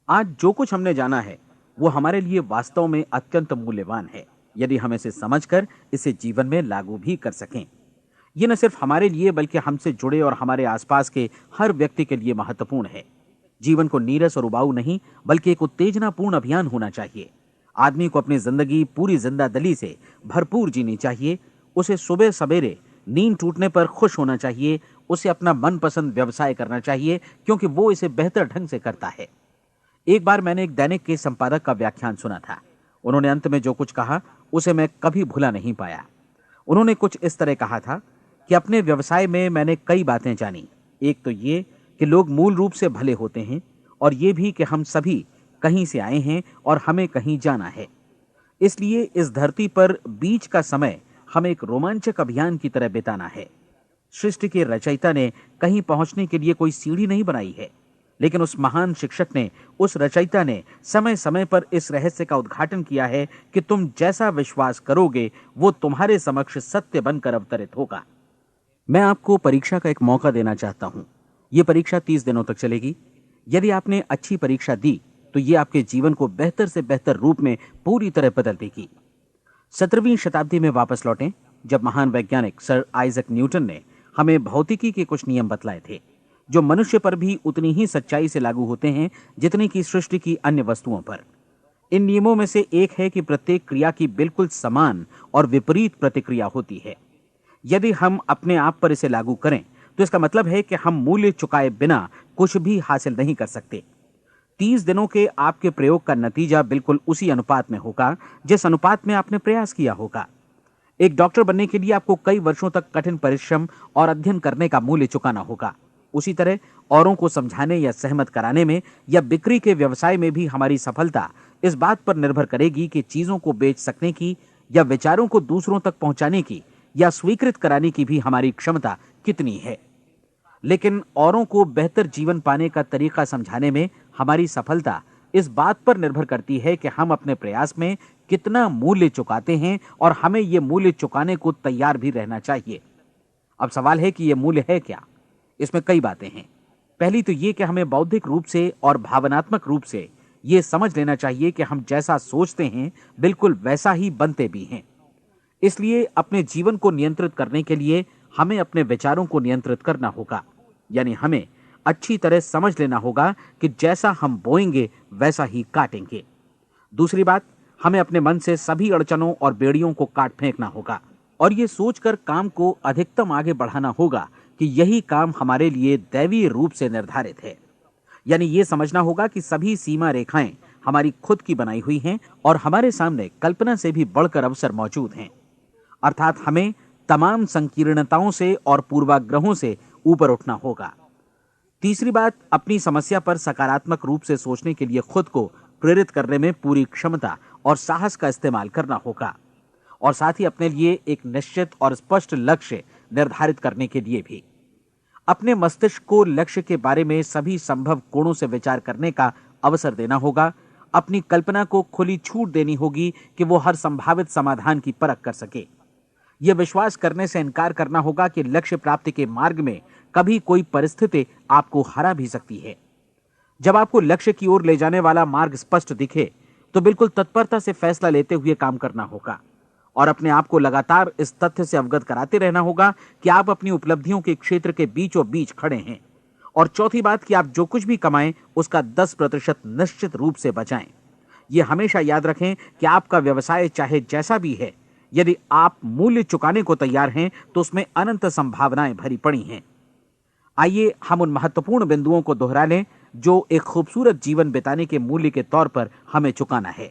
आज जो कुछ हमने जाना है वो हमारे लिए वास्तव में अत्यंत मूल्यवान है, यदि हम इसे समझकर इसे जीवन में लागू भी कर सकें। ये न सिर्फ हमारे लिए बल्कि हमसे जुड़े और हमारे आसपास के हर व्यक्ति के लिए महत्वपूर्ण है। जीवन को नीरस और उबाऊ नहीं बल्कि एक उत्तेजनापूर्ण अभियान होना चाहिए। आदमी को अपनी जिंदगी पूरी जिंदादिली से भरपूर जीनी चाहिए। उसे सुबह सवेरे नींद टूटने पर खुश होना चाहिए। उसे अपना मनपसंद व्यवसाय करना चाहिए क्योंकि वो इसे बेहतर ढंग से करता है। एक बार मैंने एक दैनिक के संपादक का व्याख्यान सुना था। उन्होंने अंत में जो कुछ कहा उसे मैं कभी भुला नहीं पाया। उन्होंने कुछ इस तरह कहा था कि अपने व्यवसाय में मैंने कई बातें जानी। एक तो ये कि लोग मूल रूप से भले होते हैं और ये भी कि हम सभी कहीं से आए हैं और हमें कहीं जाना है। इसलिए इस धरती पर बीच का समय हमें एक रोमांचक अभियान की तरह बिताना है। सृष्टि के रचयिता ने कहीं पहुंचने के लिए कोई सीढ़ी नहीं बनाई है, लेकिन उस महान शिक्षक ने, उस रचयिता ने समय समय पर इस रहस्य का उद्घाटन किया है कि तुम जैसा विश्वास करोगे वो तुम्हारे समक्ष सत्य बनकर अवतरित होगा। मैं आपको परीक्षा का एक मौका देना चाहता हूं। यह परीक्षा 30 दिनों तक चलेगी। यदि आपने अच्छी परीक्षा दी तो ये आपके जीवन को बेहतर से बेहतर रूप में पूरी तरह बदल देगी। 17वीं शताब्दी में वापस लौटें, जब महान वैज्ञानिक सर आइजक न्यूटन ने हमें भौतिकी के कुछ नियम बतलाए थे जो मनुष्य पर भी उतनी ही सच्चाई से लागू होते हैं जितनी कि सृष्टि की अन्य वस्तुओं पर। इन नियमों में से एक है कि प्रत्येक क्रिया की बिल्कुल समान और विपरीत प्रतिक्रिया होती है। यदि हम अपने आप पर इसे लागू करें तो इसका मतलब है कि हम मूल्य चुकाए बिना कुछ भी हासिल नहीं कर सकते। 30 दिनों के आपके प्रयोग का नतीजा बिल्कुल उसी अनुपात में होगा जिस अनुपात में आपने प्रयास किया होगा। एक डॉक्टर बनने के लिए आपको कई वर्षों तक कठिन परिश्रम और अध्ययन करने का मूल्य चुकाना होगा। उसी तरह औरों को समझाने या सहमत कराने में या बिक्री के व्यवसाय में भी हमारी सफलता इस बात पर निर्भर करेगी कि चीजों को बेच सकने की या विचारों को दूसरों तक पहुंचाने की या स्वीकृत कराने की भी हमारी क्षमता कितनी है। लेकिन औरों को बेहतर जीवन पाने का तरीका समझाने में हमारी सफलता इस बात पर निर्भर करती है कि हम अपने प्रयास में कितना मूल्य चुकाते हैं और हमें यह मूल्य चुकाने को तैयार भी रहना चाहिए। अब सवाल है कि यह मूल्य है क्या? इसमें कई बातें हैं। पहली तो यह कि हमें बौद्धिक रूप से और भावनात्मक रूप से यह समझ लेना चाहिए कि हम जैसा सोचते हैं बिल्कुल वैसा ही बनते भी हैं। इसलिए अपने जीवन को नियंत्रित करने के लिए हमें अपने विचारों को नियंत्रित करना होगा। यानी हमें अच्छी तरह समझ लेना होगा कि जैसा हम बोएंगे वैसा ही काटेंगे। दूसरी बात, हमें अपने मन से सभी अड़चनों और बेड़ियों को काट फेंकना होगा और ये सोचकर काम को अधिकतम आगे बढ़ाना होगा कि यही काम हमारे लिए दैवीय रूप से निर्धारित है। यानी ये समझना होगा कि सभी सीमा रेखाएं हमारी खुद की बनाई हुई हैं और हमारे सामने कल्पना से भी बढ़कर अवसर मौजूद हैं। अर्थात हमें तमाम संकीर्णताओं से और पूर्वाग्रहों से ऊपर उठना होगा। तीसरी बात, अपनी समस्या पर सकारात्मक रूप से सोचने के लिए खुद को प्रेरित करने में पूरी क्षमता और साहस का इस्तेमाल करना होगा और साथ ही अपने लिए एक निश्चित और स्पष्ट लक्ष्य निर्धारित करने के लिए भी। अपने मस्तिष्क को लक्ष्य के बारे में सभी संभव कोणों से विचार करने का अवसर देना होगा। अपनी कल्पना को खुली छूट देनी होगी कि वो हर संभावित समाधान की परख कर सके। यह विश्वास करने से इनकार करना होगा कि लक्ष्य प्राप्ति के मार्ग में कभी कोई परिस्थिति आपको हरा भी सकती है। जब आपको लक्ष्य की ओर ले जाने वाला मार्ग स्पष्ट दिखे तो बिल्कुल तत्परता से फैसला लेते हुए काम करना होगा और अपने आप को लगातार इस तथ्य से अवगत कराते रहना होगा कि आप अपनी उपलब्धियों के क्षेत्र के बीचों बीच खड़े हैं। और चौथी बात कि आप जो कुछ भी कमाएं उसका 10% निश्चित रूप से बचाएं। यह हमेशा याद रखें कि आपका व्यवसाय चाहे जैसा भी है, यदि आप मूल्य चुकाने को तैयार हैं तो उसमें अनंत संभावनाएं भरी पड़ी हैं। आइए हम उन महत्वपूर्ण बिंदुओं को दोहरा लें जो एक खूबसूरत जीवन बिताने के मूल्य के तौर पर हमें चुकाना है।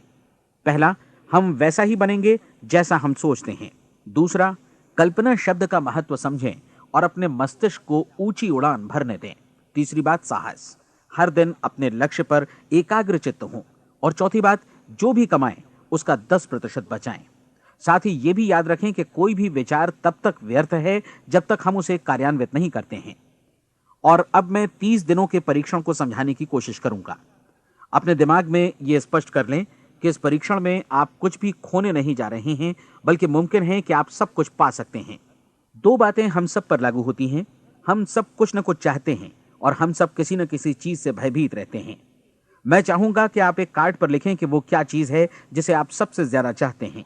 पहला, हम वैसा ही बनेंगे जैसा हम सोचते हैं। दूसरा, कल्पना शब्द का महत्व समझें और अपने मस्तिष्क को ऊंची उड़ान भरने दें। तीसरी बात, साहस, हर दिन अपने लक्ष्य पर एकाग्र चित्त हों। और चौथी बात, जो भी कमाएं उसका 10% बचाएं। साथ ही ये भी याद रखें कि कोई भी विचार तब तक व्यर्थ है जब तक हम उसे कार्यान्वित नहीं करते हैं। और अब मैं 30 दिनों के परीक्षण को समझाने की कोशिश करूंगा। अपने दिमाग में ये स्पष्ट कर लें कि इस परीक्षण में आप कुछ भी खोने नहीं जा रहे हैं, बल्कि मुमकिन है कि आप सब कुछ पा सकते हैं। 2 बातें हम सब पर लागू होती हैं। हम सब कुछ न कुछ चाहते हैं और हम सब किसी न किसी चीज से भयभीत रहते हैं। मैं चाहूंगा कि आप एक कार्ड पर लिखें कि वो क्या चीज है जिसे आप सबसे ज्यादा चाहते हैं।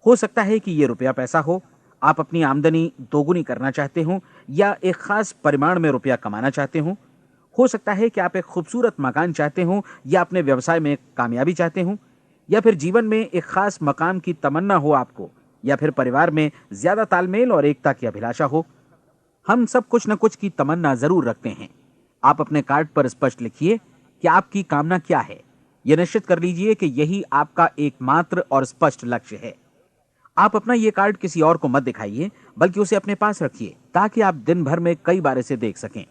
हो सकता है कि ये रुपया पैसा हो, आप अपनी आमदनी दोगुनी करना चाहते हो, या एक खास परिमाण में रुपया कमाना चाहते हो सकता है कि आप एक खूबसूरत मकान चाहते हो, या अपने व्यवसाय में कामयाबी चाहते हो, या फिर जीवन में एक खास मकाम की तमन्ना हो आपको, या फिर परिवार में ज्यादा तालमेल और एकता की अभिलाषा हो। हम सब कुछ न कुछ की तमन्ना जरूर रखते हैं। आप अपने कार्ड पर स्पष्ट लिखिए कि आपकी कामना क्या है। यह निश्चित कर लीजिए कि यही आपका एकमात्र और स्पष्ट लक्ष्य है। आप अपना यह कार्ड किसी और को मत दिखाइए, बल्कि उसे अपने पास रखिए ताकि आप दिन भर में कई बार इसे देख सकें।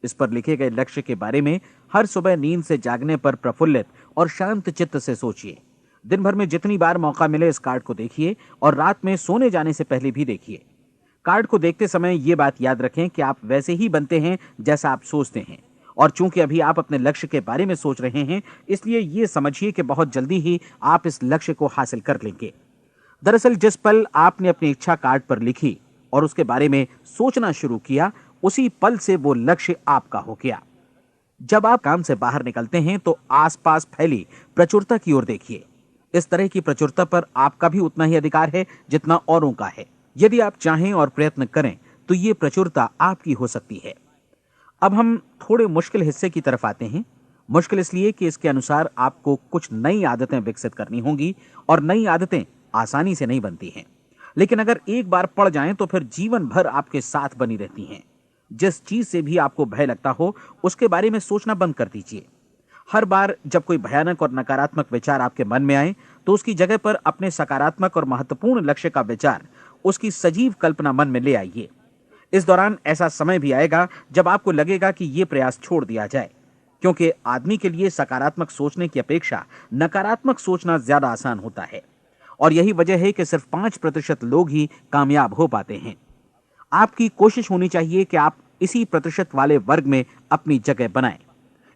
इस पर लिखे गए लक्ष्य के बारे में हर सुबह नींद से जागने पर प्रफुल्लित और शांत चित्त से सोचिए। दिन भर में जितनी बार मौका मिले इस कार्ड को देखिए और रात में सोने जाने से पहले भी देखिए। कार्ड को देखते समय ये बात याद रखें कि आप वैसे ही बनते हैं जैसा आप सोचते हैं। और चूंकि अभी आप अपने लक्ष्य के बारे में सोच रहे हैं, इसलिए ये समझिए कि बहुत जल्दी ही आप इस लक्ष्य को हासिल कर लेंगे। दरअसल जिस पल आपने अपनी इच्छा कार्ड पर लिखी और उसके बारे में सोचना शुरू किया, उसी पल से वो लक्ष्य आपका हो गया। जब आप काम से बाहर निकलते हैं तो आसपास फैली प्रचुरता की ओर देखिए। इस तरह की प्रचुरता पर आपका भी उतना ही अधिकार है जितना औरों का है। यदि आप चाहें और प्रयत्न करें तो ये प्रचुरता आपकी हो सकती है। अब हम थोड़े मुश्किल हिस्से की तरफ आते हैं। मुश्किल इसलिए कि इसके अनुसार आपको कुछ नई आदतें विकसित करनी होंगी, और नई आदतें आसानी से नहीं बनती हैं, लेकिन अगर एक बार पड़ जाएं तो फिर जीवन भर आपके साथ बनी रहती हैं। जिस चीज से भी आपको भय लगता हो उसके बारे में सोचना बंद कर दीजिए। हर बार जब कोई भयानक और नकारात्मक विचार आपके मन में आए तो उसकी जगह पर अपने सकारात्मक और महत्वपूर्ण लक्ष्य का विचार, उसकी सजीव कल्पना मन में ले आइए। इस दौरान ऐसा समय भी आएगा जब आपको लगेगा कि यह प्रयास छोड़ दिया जाए, क्योंकि आदमी के लिए सकारात्मक सोचने की अपेक्षा नकारात्मक सोचना ज्यादा आसान होता है। और यही वजह है कि सिर्फ 5% लोग ही कामयाब हो पाते हैं। आपकी कोशिश होनी चाहिए कि आप इसी प्रतिशत वाले वर्ग में अपनी जगह बनाएं।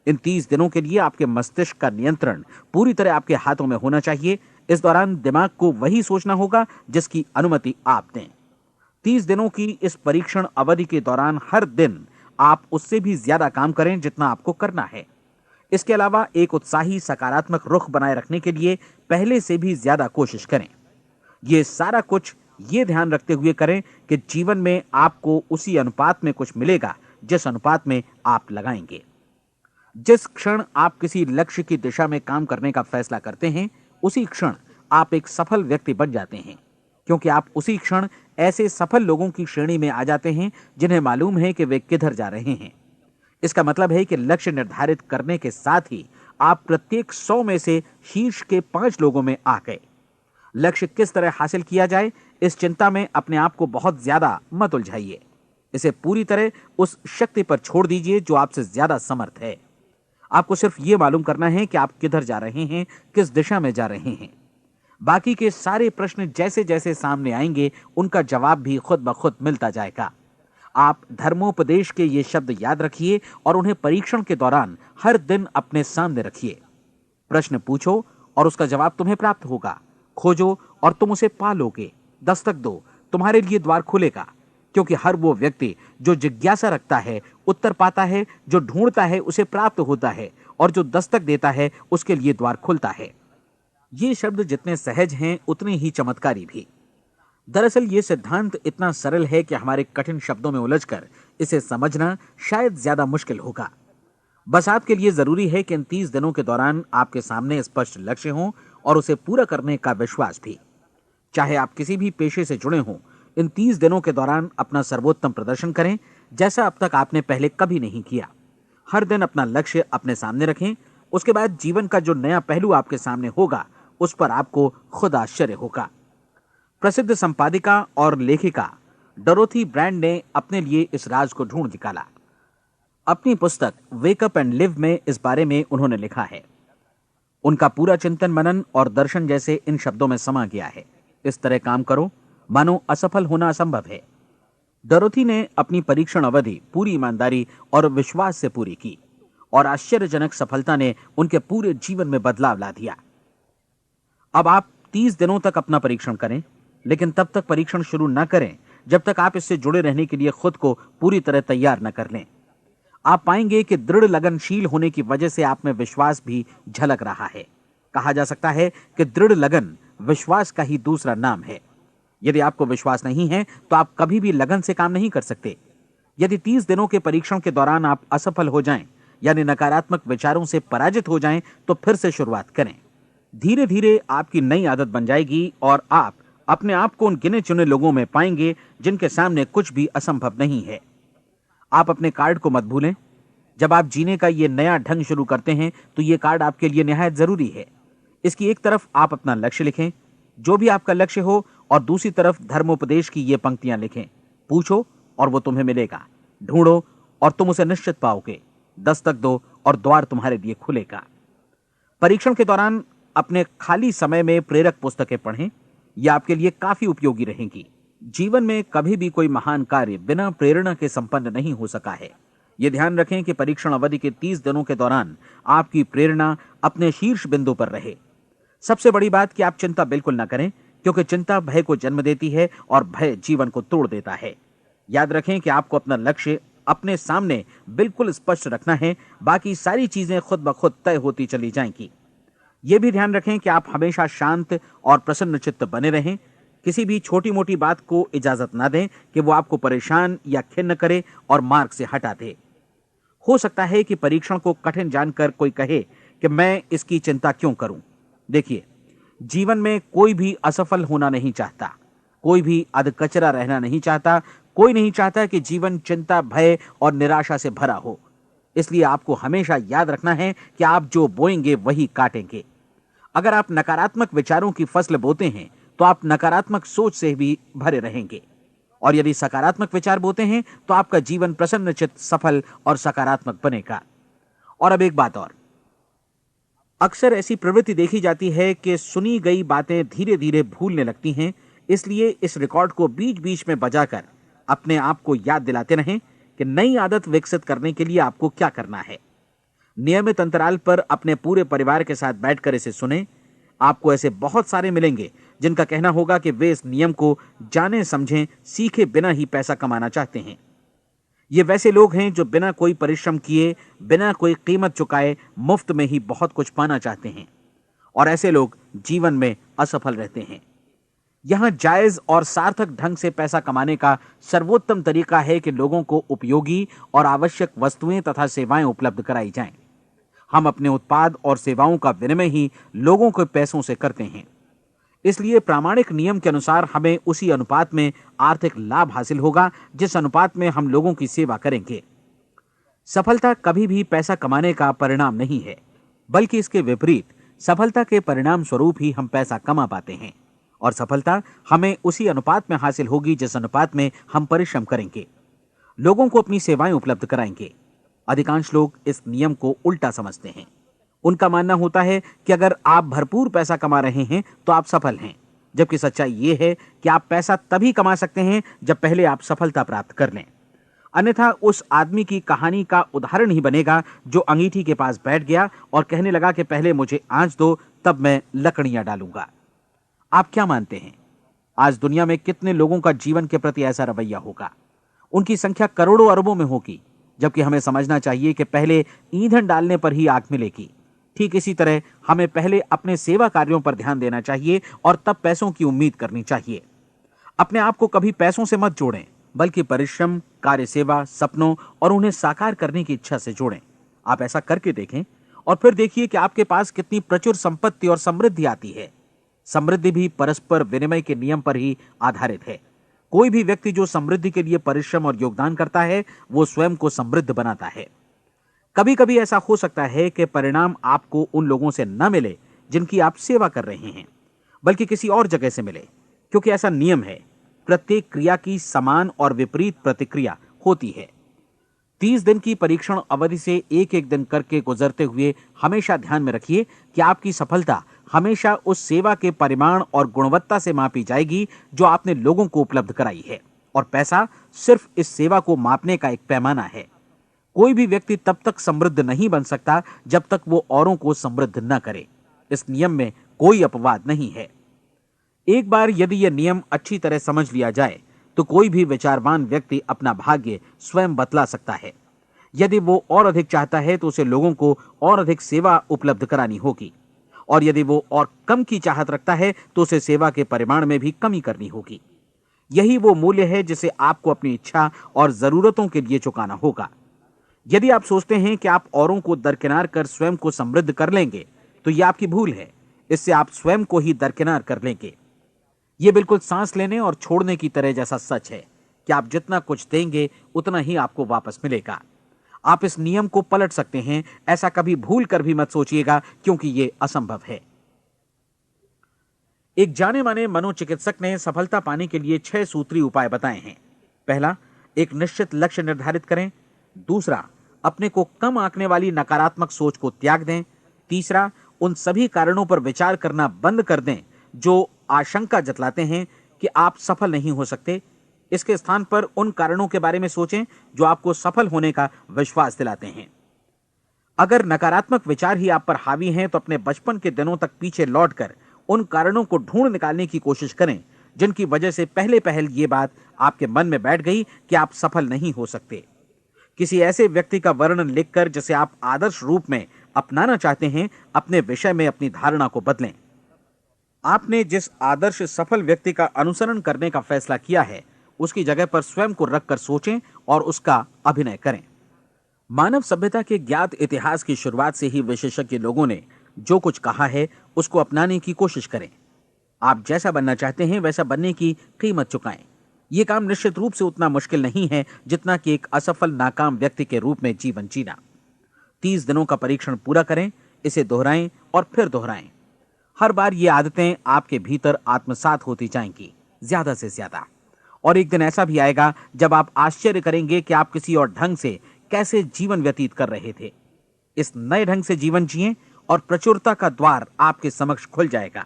इन 30 दिनों के लिए आपके मस्तिष्क का नियंत्रण पूरी तरह आपके हाथों में होना चाहिए। इस दौरान दिमाग को वही सोचना होगा जिसकी अनुमति आप दें। 30 दिनों की इस परीक्षण अवधि के दौरान हर दिन आप उससे भी ज्यादा काम करें जितना आपको करना है। इसके अलावा एक उत्साही सकारात्मक रुख बनाए रखने के लिए पहले से भी ज्यादा कोशिश करें। ये सारा कुछ ये ध्यान रखते हुए करें कि जीवन में आपको उसी अनुपात में कुछ मिलेगा जिस अनुपात में आप लगाएंगे। जिस क्षण आप किसी लक्ष्य की दिशा में काम करने का फैसला करते हैं, उसी क्षण आप एक सफल व्यक्ति बन जाते हैं, क्योंकि आप उसी क्षण ऐसे सफल लोगों की श्रेणी में आ जाते हैं जिन्हें मालूम है कि वे किधर जा रहे हैं। इसका मतलब है कि लक्ष्य निर्धारित करने के साथ ही आप प्रत्येक 100 में से शीर्ष के 5 लोगों में आ गए। लक्ष्य किस तरह हासिल किया जाए, इस चिंता में अपने आप को बहुत ज्यादा मत उलझाइए। इसे पूरी तरह उस शक्ति पर छोड़ दीजिए जो आपसे ज्यादा समर्थ है। आपको सिर्फ ये मालूम करना है कि आप किधर जा रहे हैं, किस दिशा में जा रहे हैं। बाकी के सारे प्रश्न जैसे जैसे सामने आएंगे उनका जवाब भी खुद ब खुद मिलता जाएगा। आप धर्मोपदेश के ये शब्द याद रखिए और उन्हें परीक्षण के दौरान हर दिन अपने सामने रखिए। प्रश्न पूछो और उसका जवाब तुम्हें प्राप्त होगा। खोजो और तुम उसे पा लोगे। दस्तक दो, तुम्हारे लिए द्वार खुलेगा, क्योंकि हर वो व्यक्ति जो जिज्ञासा रखता है उत्तर पाता है, जो ढूंढता है उसे प्राप्त होता है, और जो दस्तक देता है उसके लिए द्वार खुलता है। ये शब्द जितने सहज हैं उतने ही चमत्कारी भी। दरअसल ये सिद्धांत इतना सरल है कि हमारे कठिन शब्दों में उलझकर इसे समझना शायद ज्यादा मुश्किल होगा। बस आपके लिए जरूरी है कि इन 30 दिनों के दौरान आपके सामने स्पष्ट लक्ष्य हो और उसे पूरा करने का विश्वास भी। चाहे आप किसी भी पेशे से जुड़े हों, इन 30 दिनों के दौरान अपना सर्वोत्तम प्रदर्शन करें, जैसा अब तक आपने पहले कभी नहीं किया। हर दिन अपना लक्ष्य अपने सामने रखें। उसके बाद जीवन का जो नया पहलू आपके सामने होगा उस पर आपको खुद आश्चर्य होगा। प्रसिद्ध संपादिका और लेखिका डोरोथी ब्रैंड ने अपने लिए इस राज को ढूंढ निकाला। अपनी पुस्तक वेक अप एंड लिव में इस बारे में उन्होंने लिखा है। उनका पूरा चिंतन मनन और दर्शन जैसे इन शब्दों में समा गया है। इस तरह काम करो मानो असफल होना असंभव है। डोरोथी ने अपनी परीक्षण अवधि पूरी ईमानदारी और विश्वास से पूरी की और आश्चर्यजनक सफलता ने उनके पूरे जीवन में बदलाव ला दिया। अब आप 30 दिनों तक अपना परीक्षण करें, लेकिन तब तक परीक्षण शुरू न करें जब तक आप इससे जुड़े रहने के लिए खुद को पूरी तरह तैयार न कर लें। आप पाएंगे कि दृढ़ लगनशील होने की वजह से आप में विश्वास भी झलक रहा है। कहा जा सकता है कि दृढ़ लगन विश्वास का ही दूसरा नाम है। यदि आपको विश्वास नहीं है तो आप कभी भी लगन से काम नहीं कर सकते। यदि 30 दिनों के परीक्षण के दौरान आप असफल हो जाएं, यानी नकारात्मक विचारों से पराजित हो जाएं, तो फिर से शुरुआत करें। धीरे धीरे आपकी नई आदत बन जाएगी और आप अपने आप को उन गिने चुने लोगों में पाएंगे जिनके सामने कुछ भी असंभव नहीं है। आप अपने कार्ड को मत भूलें। जब आप जीने का ये नया ढंग शुरू करते हैं तो ये कार्ड आपके लिए निहायत जरूरी है। इसकी एक तरफ आप अपना लक्ष्य लिखें, जो भी आपका लक्ष्य हो, और दूसरी तरफ धर्मोपदेश की ये पंक्तियां लिखें। पूछो और वो तुम्हें मिलेगा, ढूंढो और तुम उसे निश्चित पाओगे, दस्तक दो और द्वार तुम्हारे लिए खुलेगा। परीक्षण के दौरान अपने खाली समय में प्रेरक पुस्तकें पढ़ें। यह आपके लिए काफी उपयोगी रहेंगी। जीवन में कभी भी कोई महान कार्य बिना प्रेरणा के संपन्न नहीं हो सका है। यह ध्यान रखें कि परीक्षण अवधि के 30 दिनों के दौरान आपकी प्रेरणा अपने शीर्ष बिंदु पर रहे। सबसे बड़ी बात कि आप चिंता बिल्कुल न करें, क्योंकि चिंता भय को जन्म देती है और भय जीवन को तोड़ देता है। याद रखें कि आपको अपना लक्ष्य अपने सामने बिल्कुल स्पष्ट रखना है, बाकी सारी चीजें खुद ब खुद तय होती चली जाएंगी। यह भी ध्यान रखें कि आप हमेशा शांत और प्रसन्न चित्त बने रहें। किसी भी छोटी मोटी बात को इजाजत ना दें कि वो आपको परेशान या खिन्न करे और मार्ग से हटा दे। हो सकता है कि परीक्षण को कठिन जानकर कोई कहे कि मैं इसकी चिंता क्यों करूं। देखिए, जीवन में कोई भी असफल होना नहीं चाहता, कोई भी अधकचरा रहना नहीं चाहता, कोई नहीं चाहता कि जीवन चिंता, भय और निराशा से भरा हो। इसलिए आपको हमेशा याद रखना है कि आप जो बोएंगे वही काटेंगे। अगर आप नकारात्मक विचारों की फसल बोते हैं तो आप नकारात्मक सोच से भी भरे रहेंगे, और यदि सकारात्मक विचार बोते हैं तो आपका जीवन प्रसन्नचित्त, सफल और सकारात्मक बनेगा। और अब एक बात और, अक्सर ऐसी प्रवृत्ति देखी जाती है कि सुनी गई बातें धीरे धीरे भूलने लगती हैं। इसलिए इस रिकॉर्ड को बीच बीच में बजाकर अपने आप को याद दिलाते रहें कि नई आदत विकसित करने के लिए आपको क्या करना है। नियमित अंतराल पर अपने पूरे परिवार के साथ बैठकर इसे सुनें। आपको ऐसे बहुत सारे मिलेंगे जिनका कहना होगा कि वे इस नियम को जाने समझें सीखे बिना ही पैसा कमाना चाहते हैं। ये वैसे लोग हैं जो बिना कोई परिश्रम किए, बिना कोई कीमत चुकाए मुफ्त में ही बहुत कुछ पाना चाहते हैं, और ऐसे लोग जीवन में असफल रहते हैं। यहां जायज और सार्थक ढंग से पैसा कमाने का सर्वोत्तम तरीका है कि लोगों को उपयोगी और आवश्यक वस्तुएं तथा सेवाएं उपलब्ध कराई जाएं। हम अपने उत्पाद और सेवाओं का विनिमय ही लोगों के पैसों से करते हैं। इसलिए प्रामाणिक नियम के अनुसार हमें उसी अनुपात में आर्थिक लाभ हासिल होगा जिस अनुपात में हम लोगों की सेवा करेंगे। सफलता कभी भी पैसा कमाने का परिणाम नहीं है, बल्कि इसके विपरीत सफलता के परिणाम स्वरूप ही हम पैसा कमा पाते हैं, और सफलता हमें उसी अनुपात में हासिल होगी जिस अनुपात में हम परिश्रम करेंगे, लोगों को अपनी सेवाएं उपलब्ध कराएंगे। अधिकांश लोग इस नियम को उल्टा समझते हैं। उनका मानना होता है कि अगर आप भरपूर पैसा कमा रहे हैं तो आप सफल हैं, जबकि सच्चाई यह है कि आप पैसा तभी कमा सकते हैं जब पहले आप सफलता प्राप्त कर लें। अन्यथा उस आदमी की कहानी का उदाहरण ही बनेगा जो अंगीठी के पास बैठ गया और कहने लगा कि पहले मुझे आंच दो, तब मैं लकड़ियां डालूंगा। आप क्या मानते हैं, आज दुनिया में कितने लोगों का जीवन के प्रति ऐसा रवैया होगा? उनकी संख्या करोड़ों अरबों में होगी, जबकि हमें समझना चाहिए कि पहले ईंधन डालने पर ही आग मिलेगी। ठीक इसी तरह हमें पहले अपने सेवा कार्यों पर ध्यान देना चाहिए और तब पैसों की उम्मीद करनी चाहिए। अपने आप को कभी पैसों से मत जोड़ें, बल्कि परिश्रम, कार्य सेवा, सपनों और उन्हें साकार करने की इच्छा से जोड़ें। आप ऐसा करके देखें और फिर देखिए कि आपके पास कितनी प्रचुर संपत्ति और समृद्धि आती है। समृद्धि भी परस्पर विनिमय के नियम पर ही आधारित है। कोई भी व्यक्ति जो समृद्धि के लिए परिश्रम और योगदान करता है वो स्वयं को समृद्ध बनाता है। कभी कभी ऐसा हो सकता है कि परिणाम आपको उन लोगों से न मिले जिनकी आप सेवा कर रहे हैं, बल्कि किसी और जगह से मिले, क्योंकि ऐसा नियम है, प्रत्येक क्रिया की समान और विपरीत प्रतिक्रिया होती है। 30 दिन की परीक्षण अवधि से एक एक दिन करके गुजरते हुए हमेशा ध्यान में रखिए कि आपकी सफलता हमेशा उस सेवा के परिमाण और गुणवत्ता से मापी जाएगी जो आपने लोगों को उपलब्ध कराई है, और पैसा सिर्फ इस सेवा को मापने का एक पैमाना है। कोई भी व्यक्ति तब तक समृद्ध नहीं बन सकता जब तक वो औरों को समृद्ध न करे। इस नियम में कोई अपवाद नहीं है। एक बार यदि यह नियम अच्छी तरह समझ लिया जाए तो कोई भी विचारवान व्यक्ति अपना भाग्य स्वयं बतला सकता है। यदि वो और अधिक चाहता है तो उसे लोगों को और अधिक सेवा उपलब्ध करानी होगी, और यदि वो और कम की चाहत रखता है तो उसे सेवा के परिमाण में भी कमी करनी होगी। यही वो मूल्य है जिसे आपको अपनी इच्छा और जरूरतों के लिए चुकाना होगा। यदि आप सोचते हैं कि आप औरों को दरकिनार कर स्वयं को समृद्ध कर लेंगे तो यह आपकी भूल है। इससे आप स्वयं को ही दरकिनार कर लेंगे। यह बिल्कुल सांस लेने और छोड़ने की तरह जैसा सच है कि आप जितना कुछ देंगे उतना ही आपको वापस मिलेगा। आप इस नियम को पलट सकते हैं, ऐसा कभी भूल कर भी मत सोचिएगा, क्योंकि यह असंभव है। एक जाने माने मनोचिकित्सक ने सफलता पाने के लिए 6 सूत्री उपाय बताए हैं। पहला, एक निश्चित लक्ष्य निर्धारित करें। दूसरा, अपने को कम आंकने वाली नकारात्मक सोच को त्याग दें। तीसरा, उन सभी कारणों पर विचार करना बंद कर दें जो आशंका जतलाते हैं कि आप सफल नहीं हो सकते। इसके स्थान पर उन कारणों के बारे में सोचें जो आपको सफल होने का विश्वास दिलाते हैं। अगर नकारात्मक विचार ही आप पर हावी हैं तो अपने बचपन के दिनों तक पीछे लौटकर उन कारणों को ढूंढ निकालने की कोशिश करें जिनकी वजह से पहले पहल ये बात आपके मन में बैठ गई कि आप सफल नहीं हो सकते। किसी ऐसे व्यक्ति का वर्णन लिखकर जिसे आप आदर्श रूप में अपनाना चाहते हैं, अपने विषय में अपनी धारणा को बदलें। आपने जिस आदर्श सफल व्यक्ति का अनुसरण करने का फैसला किया है उसकी जगह पर स्वयं को रखकर सोचें और उसका अभिनय करें। मानव सभ्यता के ज्ञात इतिहास की शुरुआत से ही विशेषज्ञ लोगों ने जो कुछ कहा है उसको अपनाने की कोशिश करें। आप जैसा बनना चाहते हैं वैसा बनने की कीमत चुकाएं। यह काम निश्चित रूप से उतना मुश्किल नहीं है जितना कि एक असफल नाकाम व्यक्ति के रूप में जीवन जीना। 30 दिनों का परीक्षण पूरा करें, इसे दोहराएं और फिर दोहराएं। हर बार ये आदतें आपके भीतर आत्मसात होती जाएंगी, ज्यादा से ज्यादा। और एक दिन ऐसा भी आएगा जब आप आश्चर्य करेंगे कि आप किसी और ढंग से कैसे जीवन व्यतीत कर रहे थे। इस नए ढंग से जीवन जिएं और प्रचुरता का द्वार आपके समक्ष खुल जाएगा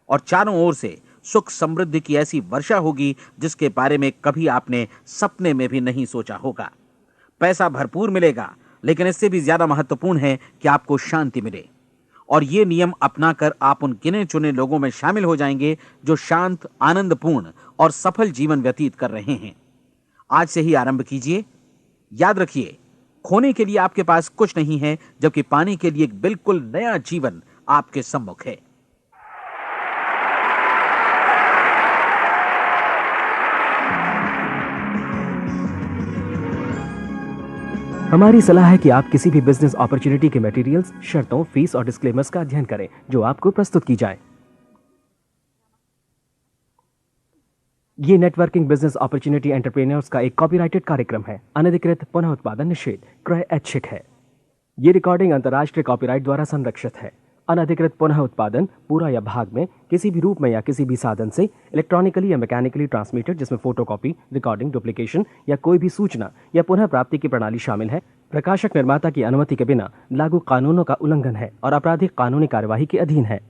और चारों ओर से सुख समृद्धि की ऐसी वर्षा होगी जिसके बारे में कभी आपने सपने में भी नहीं सोचा होगा। पैसा भरपूर मिलेगा, लेकिन इससे भी ज्यादा महत्वपूर्ण है कि आपको शांति मिले। और ये नियम अपनाकर आप उन गिने चुने लोगों में शामिल हो जाएंगे जो शांत, आनंदपूर्ण और सफल जीवन व्यतीत कर रहे हैं। आज से ही आरंभ कीजिए। याद रखिए, खोने के लिए आपके पास कुछ नहीं है, जबकि पाने के लिए एक बिल्कुल नया जीवन आपके सम्मुख है। हमारी सलाह है कि आप किसी भी बिजनेस अपॉर्चुनिटी के मटेरियल्स, शर्तों, फीस और डिस्क्लेमर्स का अध्ययन करें जो आपको प्रस्तुत की जाए। ये नेटवर्किंग बिजनेस अपॉर्चुनिटी एंटरप्रेन्योर्स का एक कॉपीराइटेड कार्यक्रम है। अनधिकृत पुनः उत्पादन निषेध, क्रय ऐच्छिक है। ये रिकॉर्डिंग अंतर्राष्ट्रीय कॉपीराइट द्वारा संरक्षित है। अनधिकृत पुनः उत्पादन पूरा या भाग में किसी भी रूप में या किसी भी साधन से इलेक्ट्रॉनिकली या मैकेनिकली ट्रांसमिटेड जिसमें फोटोकॉपी, रिकॉर्डिंग, डुप्लीकेशन या कोई भी सूचना या पुनः प्राप्ति की प्रणाली शामिल है, प्रकाशक निर्माता की अनुमति के बिना लागू कानूनों का उल्लंघन है और आपराधिक कानूनी कार्यवाही के अधीन है।